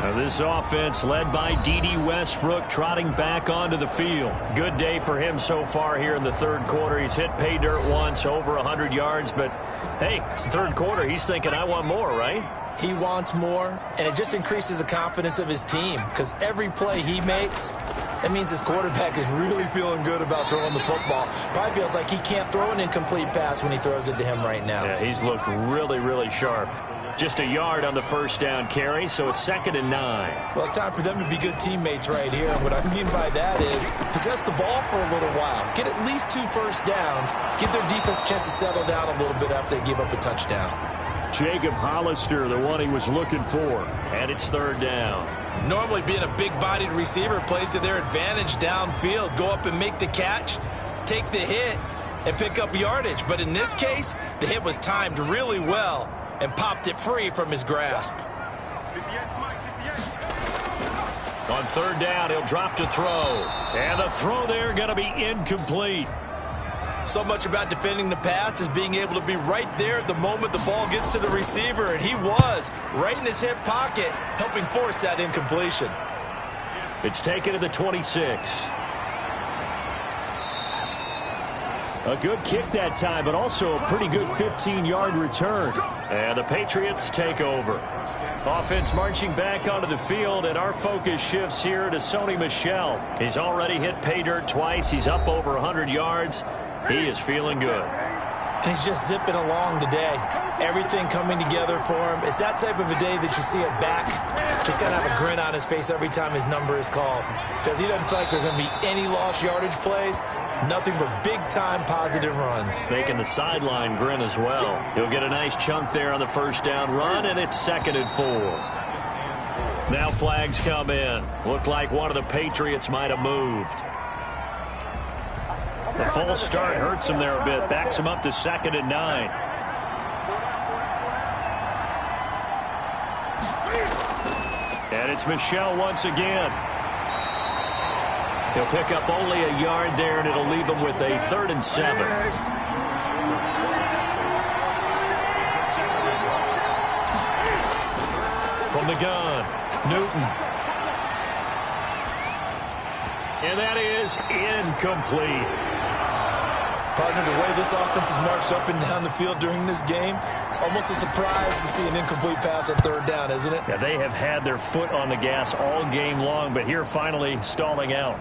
Now this offense led by D.D. Westbrook trotting back onto the field. Good day for him so far here in the 3rd quarter. He's hit pay dirt once, over 100 yards. But, hey, it's the 3rd quarter. He's thinking, I want more, right? He wants more, and it just increases the confidence of his team because every play he makes, that means his quarterback is really feeling good about throwing the football. Probably feels like he can't throw an incomplete pass when he throws it to him right now. Yeah, he's looked really, really sharp. Just a yard on the 1st down carry, so it's 2nd and 9. Well, it's time for them to be good teammates right here. And what I mean by that is possess the ball for a little while. Get at least 2 first downs. Give their defense a chance to settle down a little bit after they give up a touchdown. Jacob Hollister, the one he was looking for. And it's 3rd down. Normally being a big-bodied receiver plays to their advantage downfield. Go up and make the catch, take the hit, and pick up yardage. But in this case, the hit was timed really well and popped it free from his grasp. On 3rd down, he'll drop to throw. And the throw there going to be incomplete. So much about defending the pass is being able to be right there at the moment the ball gets to the receiver, and he was right in his hip pocket, helping force that incompletion. It's taken to the 26. A good kick that time, but also a pretty good 15-yard return. And the Patriots take over. Offense marching back onto the field, and our focus shifts here to Sony Michel. He's already hit pay dirt twice. He's up over 100 yards. He is feeling good. And he's just zipping along today. Everything coming together for him. It's that type of a day that you see a back just kind of have a grin on his face every time his number is called. Because he doesn't feel like there are going to be any lost yardage plays. Nothing but big-time positive runs. Making the sideline grin as well. He'll get a nice chunk there on the 1st down run, and it's 2nd and 4. Now flags come in. Looked like one of the Patriots might have moved. The false start hurts him there a bit. Backs him up to 2nd and 9. And it's Michel once again. He'll pick up only a yard there, and it'll leave him with a 3rd and 7. From the gun, Newton. And that is incomplete. Partner, the way this offense has marched up and down the field during this game, it's almost a surprise to see an incomplete pass on 3rd down, isn't it? Yeah, they have had their foot on the gas all game long, but here finally stalling out.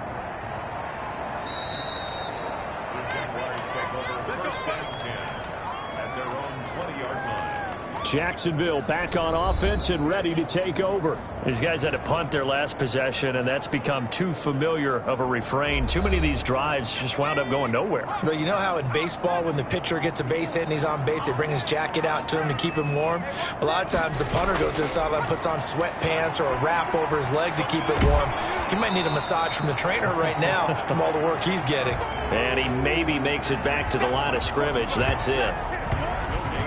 Jacksonville back on offense and ready to take over. These guys had to punt their last possession, and that's become too familiar of a refrain. Too many of these drives just wound up going nowhere. But you know how in baseball, when the pitcher gets a base hit and he's on base, they bring his jacket out to him to keep him warm? A lot of times the punter goes to the sideline, puts on sweatpants or a wrap over his leg to keep it warm. He might need a massage from the trainer right now from all the work he's getting. And he maybe makes it back to the line of scrimmage. That's it.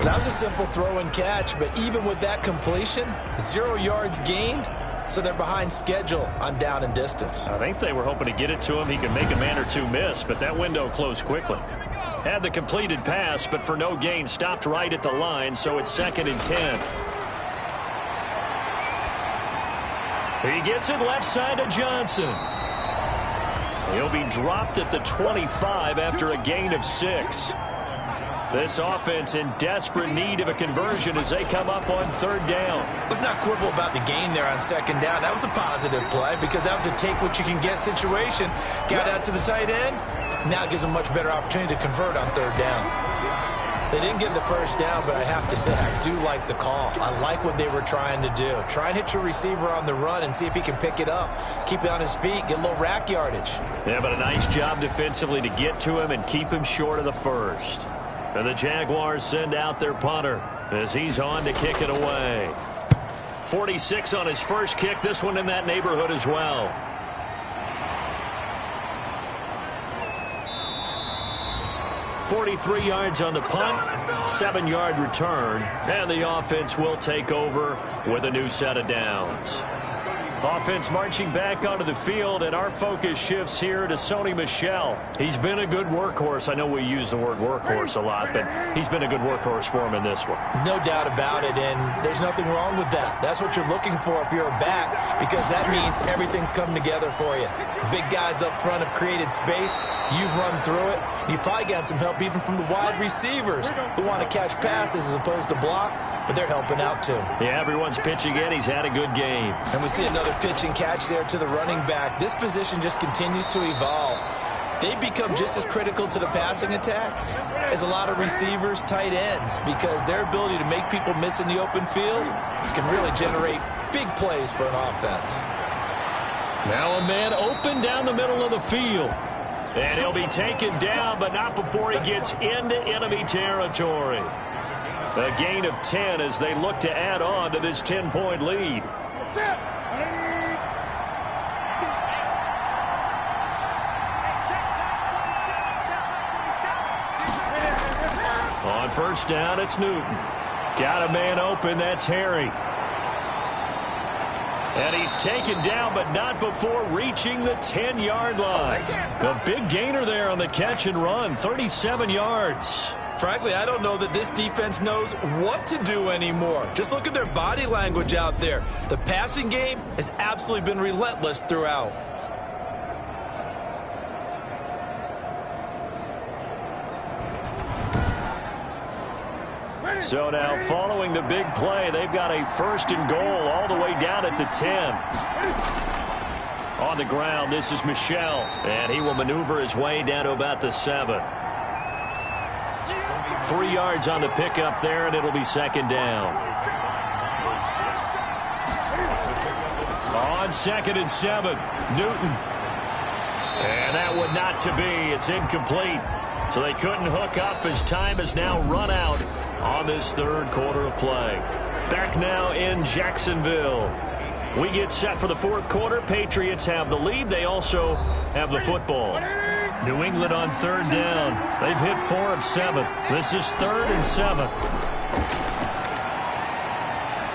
That was a simple throw and catch, but even with that completion, 0 yards gained, so they're behind schedule on down and distance. I think they were hoping to get it to him. He could make a man or two miss, but that window closed quickly. Had the completed pass, but for no gain, stopped right at the line, so it's 2nd and 10. He gets it left side to Johnson. He'll be dropped at the 25 after a gain of 6. This offense in desperate need of a conversion as they come up on 3rd down. Let's not quibble about the gain there on 2nd down. That was a positive play because that was a take-what-you-can-get situation. Got out to the tight end. Now it gives them a much better opportunity to convert on 3rd down. They didn't get the 1st down, but I have to say I do like the call. I like what they were trying to do. Try and hit your receiver on the run and see if he can pick it up. Keep it on his feet, get a little rack yardage. Yeah, but a nice job defensively to get to him and keep him short of the 1st. And the Jaguars send out their punter as he's on to kick it away. 46 on his first kick. This one in that neighborhood as well. .43 yards on the punt, 7-yard return, and the offense will take over with a new set of downs. Offense marching back onto the field, and our focus shifts here to Sony Michel. He's been a good workhorse. I know we use the word workhorse a lot, but he's been a good workhorse for him in this one. No doubt about it, and there's nothing wrong with that. That's what you're looking for if you're a back, because that means everything's coming together for you. Big guys up front have created space. You've run through it. You've probably gotten some help even from the wide receivers who want to catch passes as opposed to block, but they're helping out too. Yeah, everyone's pitching in. He's had a good game. And we see another pitch and catch there to the running back. This position just continues to evolve. They become just as critical to the passing attack as a lot of receivers, tight ends, because their ability to make people miss in the open field can really generate big plays for an offense. Now a man open down the middle of the field. And he'll be taken down, but not before he gets into enemy territory. A gain of 10 as they look to add on to this 10-point lead. On 1st down, it's Newton. Got a man open, that's Harry. And he's taken down, but not before reaching the 10-yard line. A big gainer there on the catch and run, 37 yards. Frankly, I don't know that this defense knows what to do anymore. Just look at their body language out there. The passing game has absolutely been relentless throughout. So now, following the big play, they've got a 1st and goal all the way down at the 10. On the ground, this is Michel, and he will maneuver his way down to about the 7. 3 yards on the pickup there, and it'll be 2nd down. On 2nd and 7, Newton. And that one not to be. It's incomplete. So they couldn't hook up as time has now run out on this 3rd quarter of play. Back now in Jacksonville. We get set for the 4th quarter. Patriots have the lead. They also have the football. New England on 3rd down. They've hit 4 of 7. This is 3rd and 7.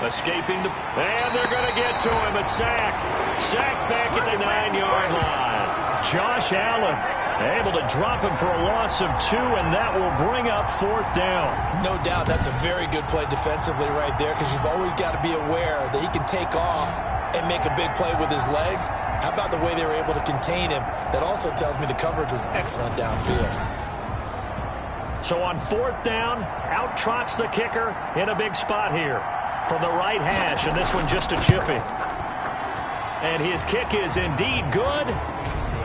Escaping the... And they're going to get to him. A sack. Sack back at the 9-yard line. Josh Allen able to drop him for a loss of 2, and that will bring up 4th down. No doubt that's a very good play defensively right there, because you've always got to be aware that he can take off and make a big play with his legs. How about the way they were able to contain him? That also tells me the coverage was excellent downfield. So on 4th down, out trots the kicker in a big spot here from the right hash, and this one just a chippy. And his kick is indeed good,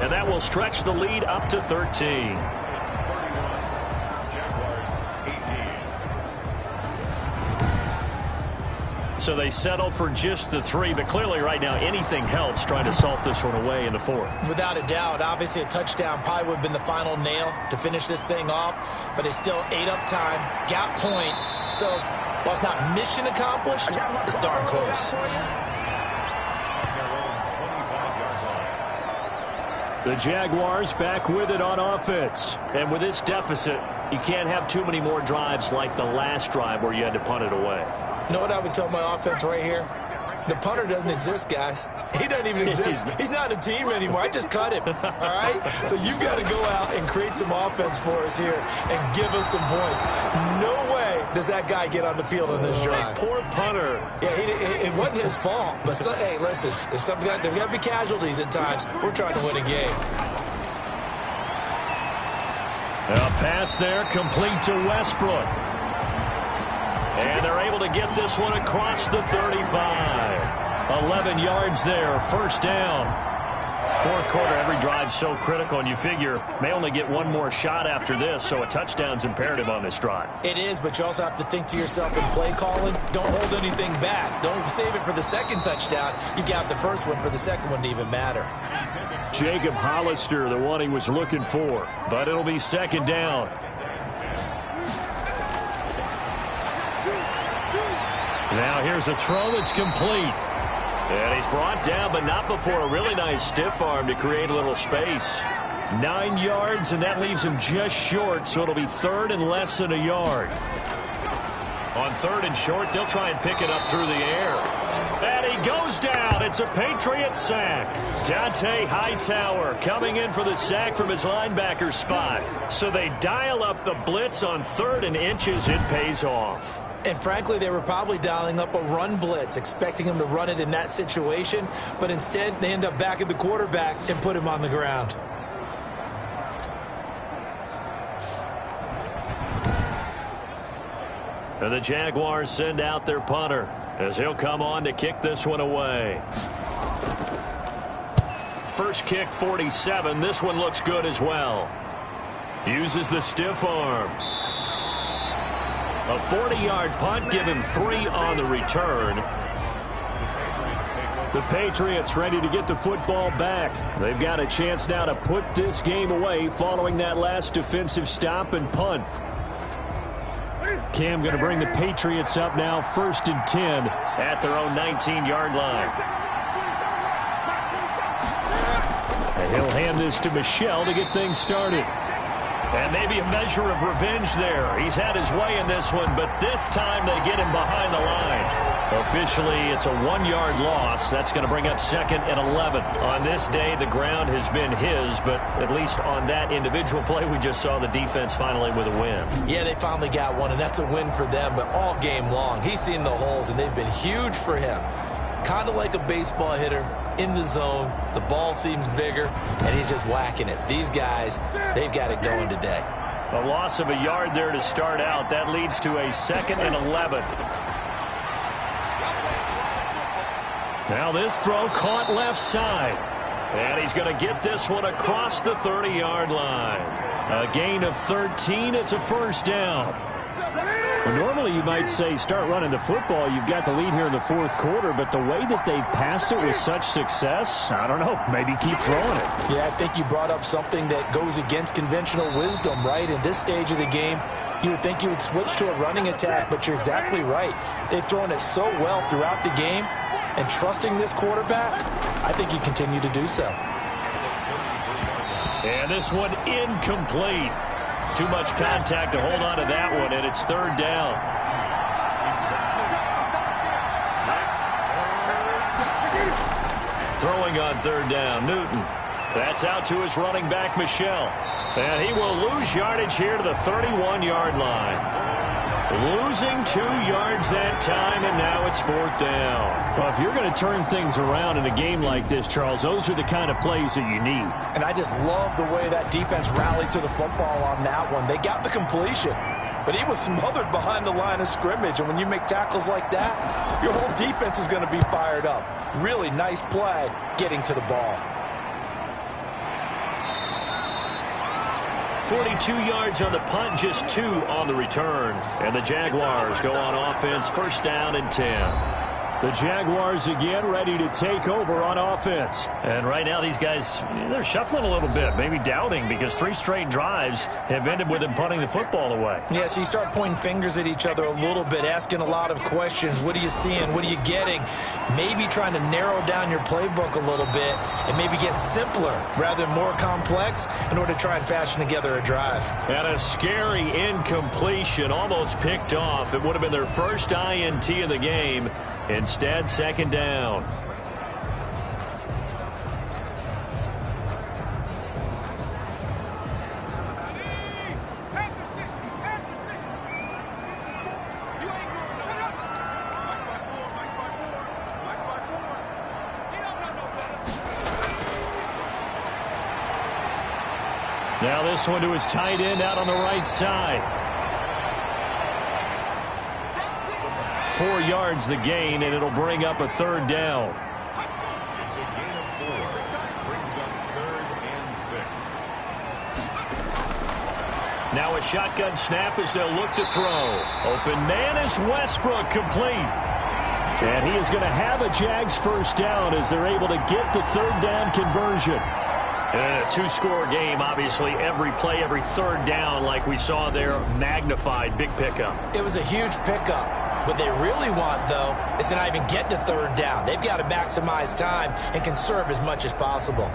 and that will stretch the lead up to 13. So they settle for just the 3, but clearly right now anything helps trying to salt this one away in the 4th. Without a doubt, obviously a touchdown probably would have been the final nail to finish this thing off, but it's still ate up time, got points. So while it's not mission accomplished, it's darn close. The Jaguars back with it on offense. And with this deficit, you can't have too many more drives like the last drive where you had to punt it away. You know what I would tell my offense right here? The punter doesn't exist, guys. He doesn't even exist. He's not a team anymore. I just cut him, all right? So you've got to go out and create some offense for us here and give us some points. No way does that guy get on the field on this drive. Poor punter. Yeah, it wasn't his fault. But, hey, listen, there's got to be casualties at times. We're trying to win a game. A pass there complete to Westbrook. And they're able to get this one across the 35. 11 yards there, 1st down. 4th quarter, every drive so critical, and you figure may only get one more shot after this, so a touchdown's imperative on this drive. It is, but you also have to think to yourself in play calling, don't hold anything back. Don't save it for the second touchdown. You got the first one for the second one to even matter. Jacob Hollister, the one he was looking for, but it'll be 2nd down. Now here's a throw that's complete. And he's brought down, but not before a really nice stiff arm to create a little space. 9 yards, and that leaves him just short, so it'll be 3rd and less than a yard. On 3rd and short, they'll try and pick it up through the air. And he goes down. It's a Patriots sack. Dante Hightower coming in for the sack from his linebacker spot. So they dial up the blitz on 3rd and inches. It pays off. And frankly, they were probably dialing up a run blitz, expecting him to run it in that situation. But instead, they end up back at the quarterback and put him on the ground. And the Jaguars send out their punter as he'll come on to kick this one away. First kick, 47. This one looks good as well. Uses the stiff arm. A 40-yard punt, give him 3 on the return. The Patriots ready to get the football back. They've got a chance now to put this game away following that last defensive stop and punt. Cam going to bring the Patriots up now 1st and 10 at their own 19-yard line. And he'll hand this to Michel to get things started. And maybe a measure of revenge there. He's had his way in this one, but this time they get him behind the line. Officially, it's a 1-yard loss. That's going to bring up 2nd and 11. On this day, the ground has been his, but at least on that individual play, we just saw the defense finally with a win. Yeah, they finally got one, and that's a win for them, but all game long, he's seen the holes, and they've been huge for him. Kind of like a baseball hitter in the zone. The ball seems bigger, and he's just whacking it. These guys, they've got it going today. A loss of a yard there to start out. That leads to a 2nd and 11. Now this throw caught left side. And he's going to get this one across the 30-yard line. A gain of 13. It's a 1st down. Well, normally you might say start running the football. You've got the lead here in the 4th quarter, but the way that they've passed it with such success, I don't know, maybe keep throwing it. Yeah, I think you brought up something that goes against conventional wisdom, right? In this stage of the game, you would think you would switch to a running attack, but you're exactly right. They've thrown it so well throughout the game, and trusting this quarterback, I think you continue to do so. And this one incomplete. Too much contact to hold on to that one, and it's 3rd down. Throwing on third down, Newton. That's out to his running back, Michel. And he will lose yardage here to the 31-yard line. Losing 2 yards that time, and now it's fourth down. Well, if you're going to turn things around in a game like this, Charles, those are the kind of plays that you need. And I just love the way that defense rallied to the football on that one. They got the completion, but he was smothered behind the line of scrimmage. And when you make tackles like that, your whole defense is going to be fired up. Really nice play getting to the ball. 42 yards on the punt, just 2 on the return. And the Jaguars go on offense, first down and 10. The Jaguars again ready to take over on offense. And right now these guys, they're shuffling a little bit, maybe doubting, because 3 straight drives have ended with them punting the football away. Yeah, so you start pointing fingers at each other a little bit, asking a lot of questions. What are you seeing? What are you getting? Maybe trying to narrow down your playbook a little bit and maybe get simpler rather than more complex in order to try and fashion together a drive. And a scary incompletion, almost picked off. It would have been their first INT of the game. Instead, second down. Now this one to his tight end out on the right side. 4 yards the gain, and it'll bring up a third down. It's a gain of 4. Brings up 3rd and 6. Now a shotgun snap as they'll look to throw. Open man is Westbrook, complete. And he is going to have a Jags first down as they're able to get the third down conversion. And a 2-score game, obviously, every play, every third down, like we saw there, magnified, big pickup. It was a huge pickup. What they really want, though, is to not even get to third down. They've got to maximize time and conserve as much as possible.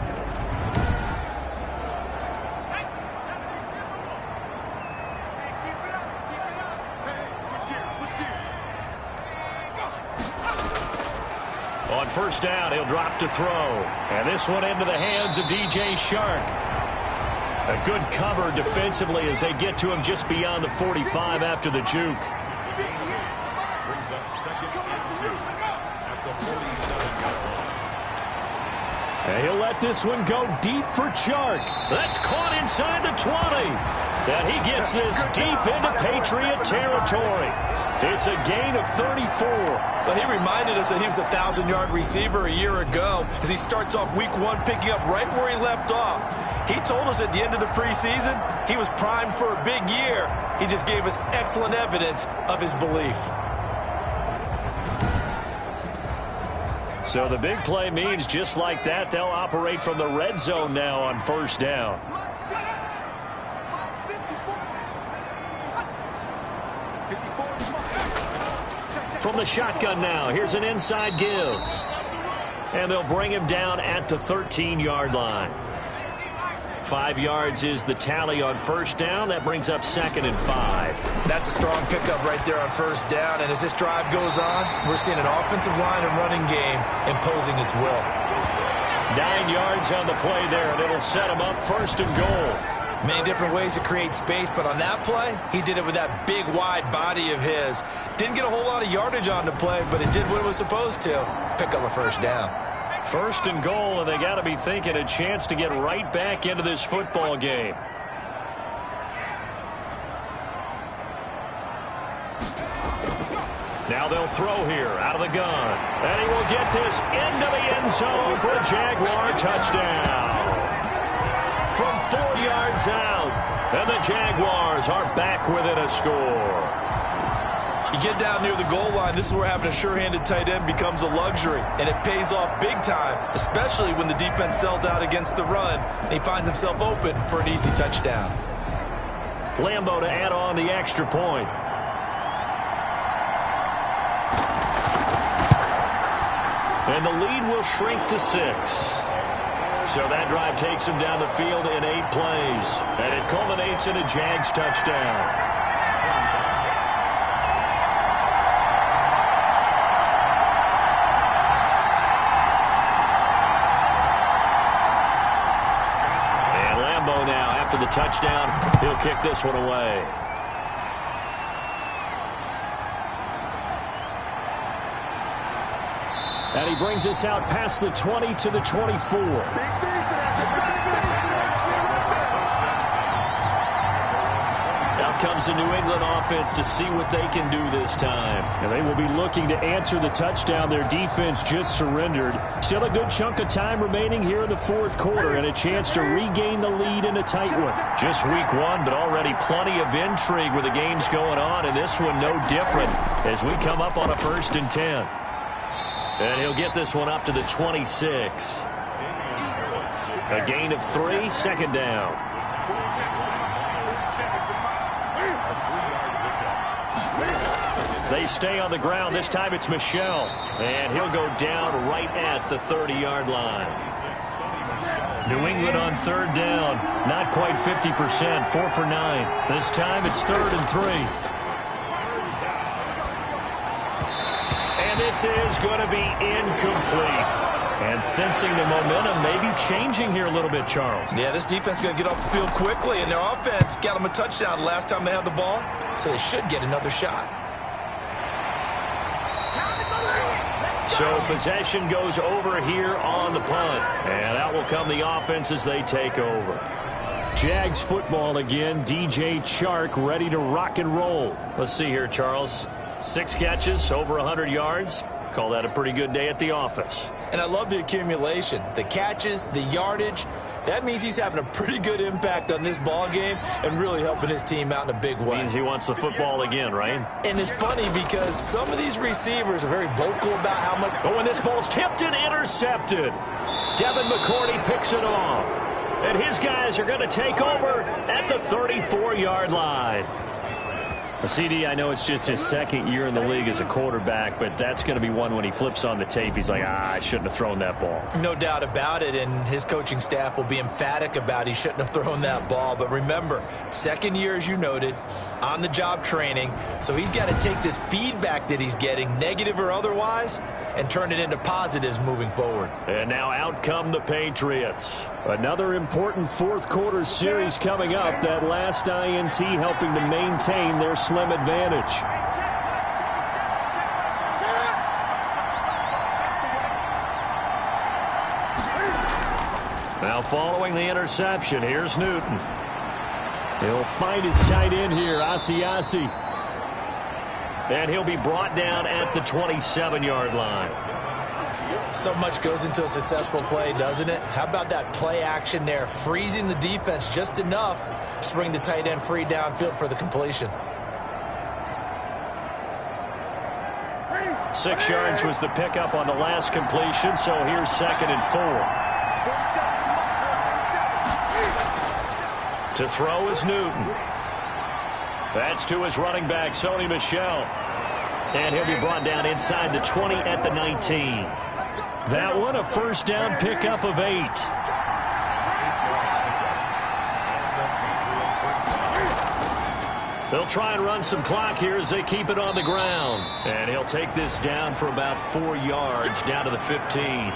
On first down, he'll drop to throw. And this one into the hands of DJ Shark. A good cover defensively as they get to him just beyond the 45 after the juke. Brings up 2nd and 2 at the 47-yard line. And he'll let this one go deep for Shark. That's caught inside the 20. And he gets this deep into Patriot territory. It's a gain of 34. But he reminded us that he was a 1,000-yard receiver a year ago as he starts off week 1 picking up right where he left off. He told us at the end of the preseason he was primed for a big year. He just gave us excellent evidence of his belief. So the big play means just like that, they'll operate from the red zone now on first down. From the shotgun now, here's an inside give. And they'll bring him down at the 13-yard line. 5 yards is the tally on first down. That brings up 2nd and 5. That's a strong pickup right there on first down. And as this drive goes on, we're seeing an offensive line and running game imposing its will. 9 yards on the play there, and it'll set him up first and goal. Many different ways to create space, but on that play, he did it with that big, wide body of his. Didn't get a whole lot of yardage on the play, but it did what it was supposed to. Pick up a first down. First and goal, and they got to be thinking a chance to get right back into this football game. Now they'll throw here out of the gun. And he will get this into the end zone for a Jaguar touchdown. From 4 yards out, and the Jaguars are back within a score. You get down near the goal line, this is where having a sure-handed tight end becomes a luxury, and it pays off big time, especially when the defense sells out against the run, and he finds himself open for an easy touchdown. Lambo to add on the extra point. And the lead will shrink to 6. So that drive takes him down the field in 8 plays, and it culminates in a Jags touchdown. after the touchdown. He'll kick this one away. And he brings us out past the 20 to the 24. Comes the New England offense to see what they can do this time. And they will be looking to answer the touchdown their defense just surrendered. Still a good chunk of time remaining here in the fourth quarter and a chance to regain the lead in a tight one. Just week one, but already plenty of intrigue with the games going on, and this one no different as we come up on a 1st and 10. And he'll get this one up to the 26. A gain of 3, 2nd down. They stay on the ground. This time it's Michel. And he'll go down right at the 30-yard line. New England on 3rd down. Not quite 50%. 4 for 9. This time it's 3rd and 3. And this is going to be incomplete. And sensing the momentum maybe changing here a little bit, Charles. Yeah, this defense is going to get off the field quickly, and their offense got them a touchdown the last time they had the ball, so they should get another shot. So possession goes over here on the punt. And out will come the offense as they take over. Jags football again. DJ Chark ready to rock and roll. Let's see here, Charles. 6 catches, over 100 yards. Call that a pretty good day at the office. And I love the accumulation. The catches, the yardage. That means he's having a pretty good impact on this ball game and really helping his team out in a big way. Means he wants the football again, right? And it's funny because some of these receivers are very vocal about how much. Oh, and this ball's tipped and intercepted. Devin McCourty picks it off. And his guys are going to take over at the 34-yard line. CD, I know it's just his 2nd year in the league as a quarterback, but that's going to be one when he flips on the tape. He's like, I shouldn't have thrown that ball. No doubt about it, and his coaching staff will be emphatic about he shouldn't have thrown that ball. But remember, 2nd year, as you noted, on-the-job training, so he's got to take this feedback that he's getting, negative or otherwise, and turn it into positives moving forward. And now out come the Patriots. Another important 4th quarter series coming up. That last INT helping to maintain their slim advantage. Now following the interception, here's Newton. He'll find his tight end here, Asiasi. And he'll be brought down at the 27-yard line. So much goes into a successful play, doesn't it? How about that play action there, freezing the defense just enough to bring the tight end free downfield for the completion. 6 yards was the pickup on the last completion, so here's 2nd and 4. To throw is Newton. That's to his running back, Sony Michel. And he'll be brought down inside the 20 at the 19. That one a 1st down pickup of 8. They'll try and run some clock here as they keep it on the ground. And he'll take this down for about 4 yards down to the 15.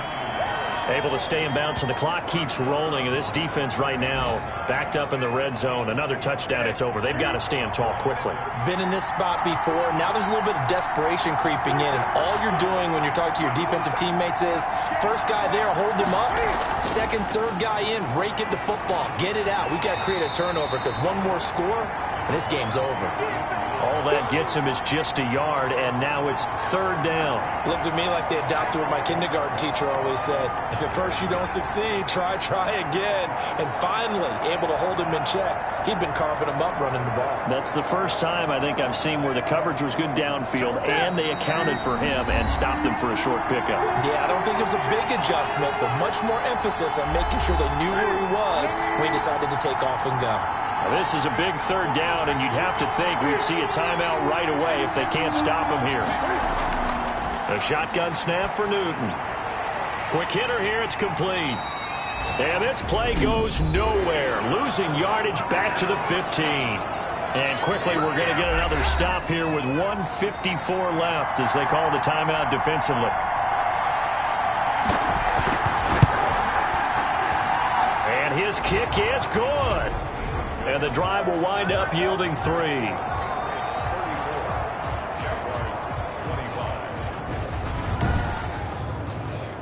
Able to stay in bounds, and the clock keeps rolling. And this defense right now backed up in the red zone. Another touchdown, it's over. They've got to stand tall quickly. Been in this spot before. Now there's a little bit of desperation creeping in. And all you're doing when you're talking to your defensive teammates is, first guy there, hold him up. 2nd, 3rd guy in, rake it to football. Get it out. We've got to create a turnover because one more score, and this game's over. All that gets him is just a yard, and now it's 3rd down. Looked at me like they adopted what my kindergarten teacher always said. If at first you don't succeed, try again. And finally, able to hold him in check. He'd been carving him up running the ball. That's the first time I think I've seen where the coverage was good downfield, and they accounted for him and stopped him for a short pickup. Yeah, I don't think it was a big adjustment, but much more emphasis on making sure they knew where he was when he decided to take off and go. Now, this is a big 3rd down, and you'd have to think we'd see a timeout right away if they can't stop him here. A shotgun snap for Newton. Quick hitter here, it's complete. And this play goes nowhere. Losing yardage back to the 15. And quickly we're going to get another stop here with 1:54 left as they call the timeout defensively. And his kick is good. And the drive will wind up yielding 3.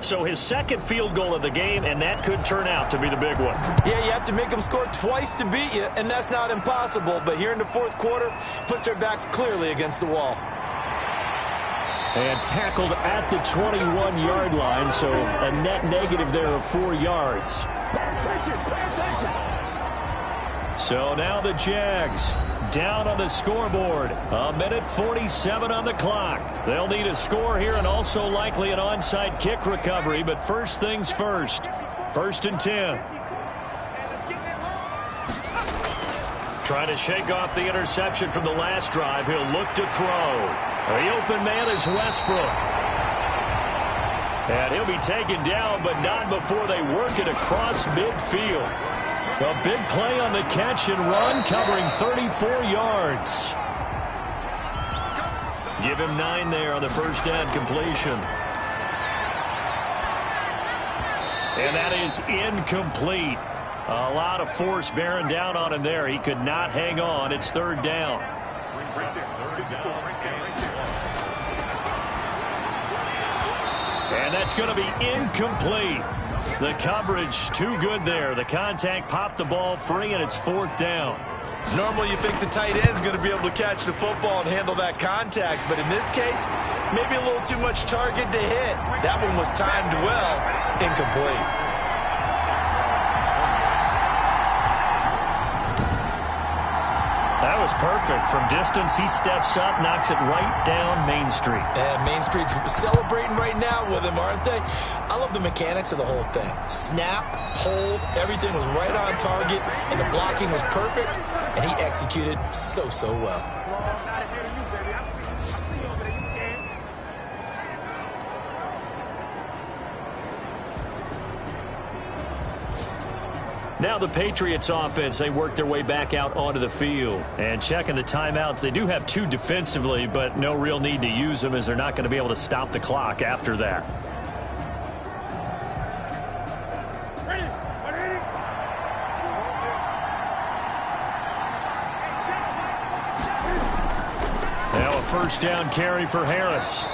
So his second field goal of the game, and that could turn out to be the big one. Yeah, you have to make them score twice to beat you, and that's not impossible. But here in the fourth quarter, puts their backs clearly against the wall. And tackled at the 21-yard line, so a net negative there of 4 yards. So now the Jags down on the scoreboard. 1:47 on the clock. They'll need a score here and also likely an onside kick recovery. But first things first. 1st and 10. Trying to shake off the interception from the last drive. He'll look to throw. The open man is Westbrook. And he'll be taken down, but not before they work it across midfield. A big play on the catch and run, covering 34 yards. Give him 9 there on the first down completion. And that is incomplete. A lot of force bearing down on him there. He could not hang on. It's 3rd down. And that's going to be incomplete. The coverage too good there. The contact popped the ball free, and it's 4th down. Normally you think the tight end's going to be able to catch the football and handle that contact, but in this case, maybe a little too much target to hit. That one was timed well. Incomplete. That was perfect. From distance, he steps up, knocks it right down Main Street. And Main Street's celebrating right now with him, aren't they? I love the mechanics of the whole thing. Snap, hold, everything was right on target, and the blocking was perfect, and he executed so well. Now the Patriots offense, they work their way back out onto the field. And checking the timeouts, they do have 2 defensively, but no real need to use them as they're not going to be able to stop the clock after that. Now a first down carry for Harris.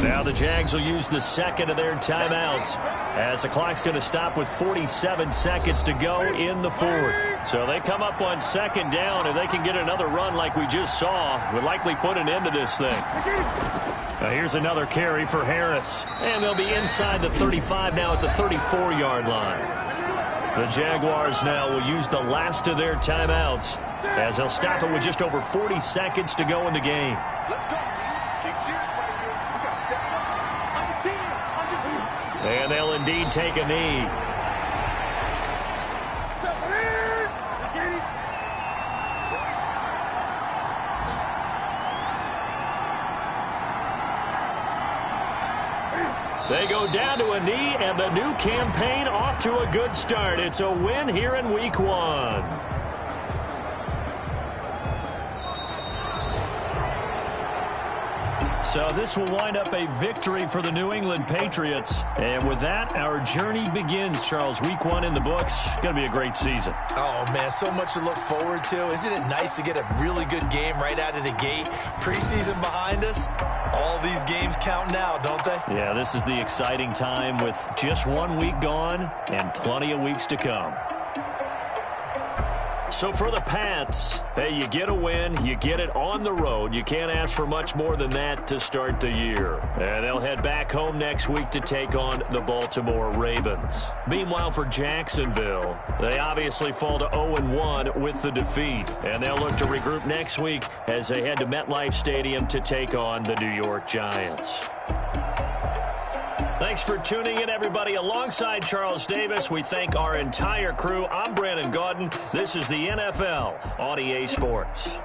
Now the Jags will use the second of their timeouts as the clock's going to stop with 47 seconds to go in the 4th. So they come up on 2nd down. If they can get another run like we just saw, would likely put an end to this thing. Now here's another carry for Harris. And they'll be inside the 35 now at the 34-yard line. The Jaguars now will use the last of their timeouts as they'll stop it with just over 40 seconds to go in the game. And they'll indeed take a knee. They go down to a knee, and the new campaign off to a good start. It's a win here in Week 1. So this will wind up a victory for the New England Patriots. And with that, our journey begins, Charles. Week 1 in the books. Going to be a great season. Oh, man, so much to look forward to. Isn't it nice to get a really good game right out of the gate? Preseason behind us. All these games count now, don't they? Yeah, this is the exciting time with just 1 week gone and plenty of weeks to come. So for the Pats, hey, you get a win, you get it on the road. You can't ask for much more than that to start the year. And they'll head back home next week to take on the Baltimore Ravens. Meanwhile, for Jacksonville, they obviously fall to 0-1 with the defeat. And they'll look to regroup next week as they head to MetLife Stadium to take on the New York Giants. Thanks for tuning in, everybody. Alongside Charles Davis, we thank our entire crew. I'm Brandon Gaudin. This is the NFL on EA Sports.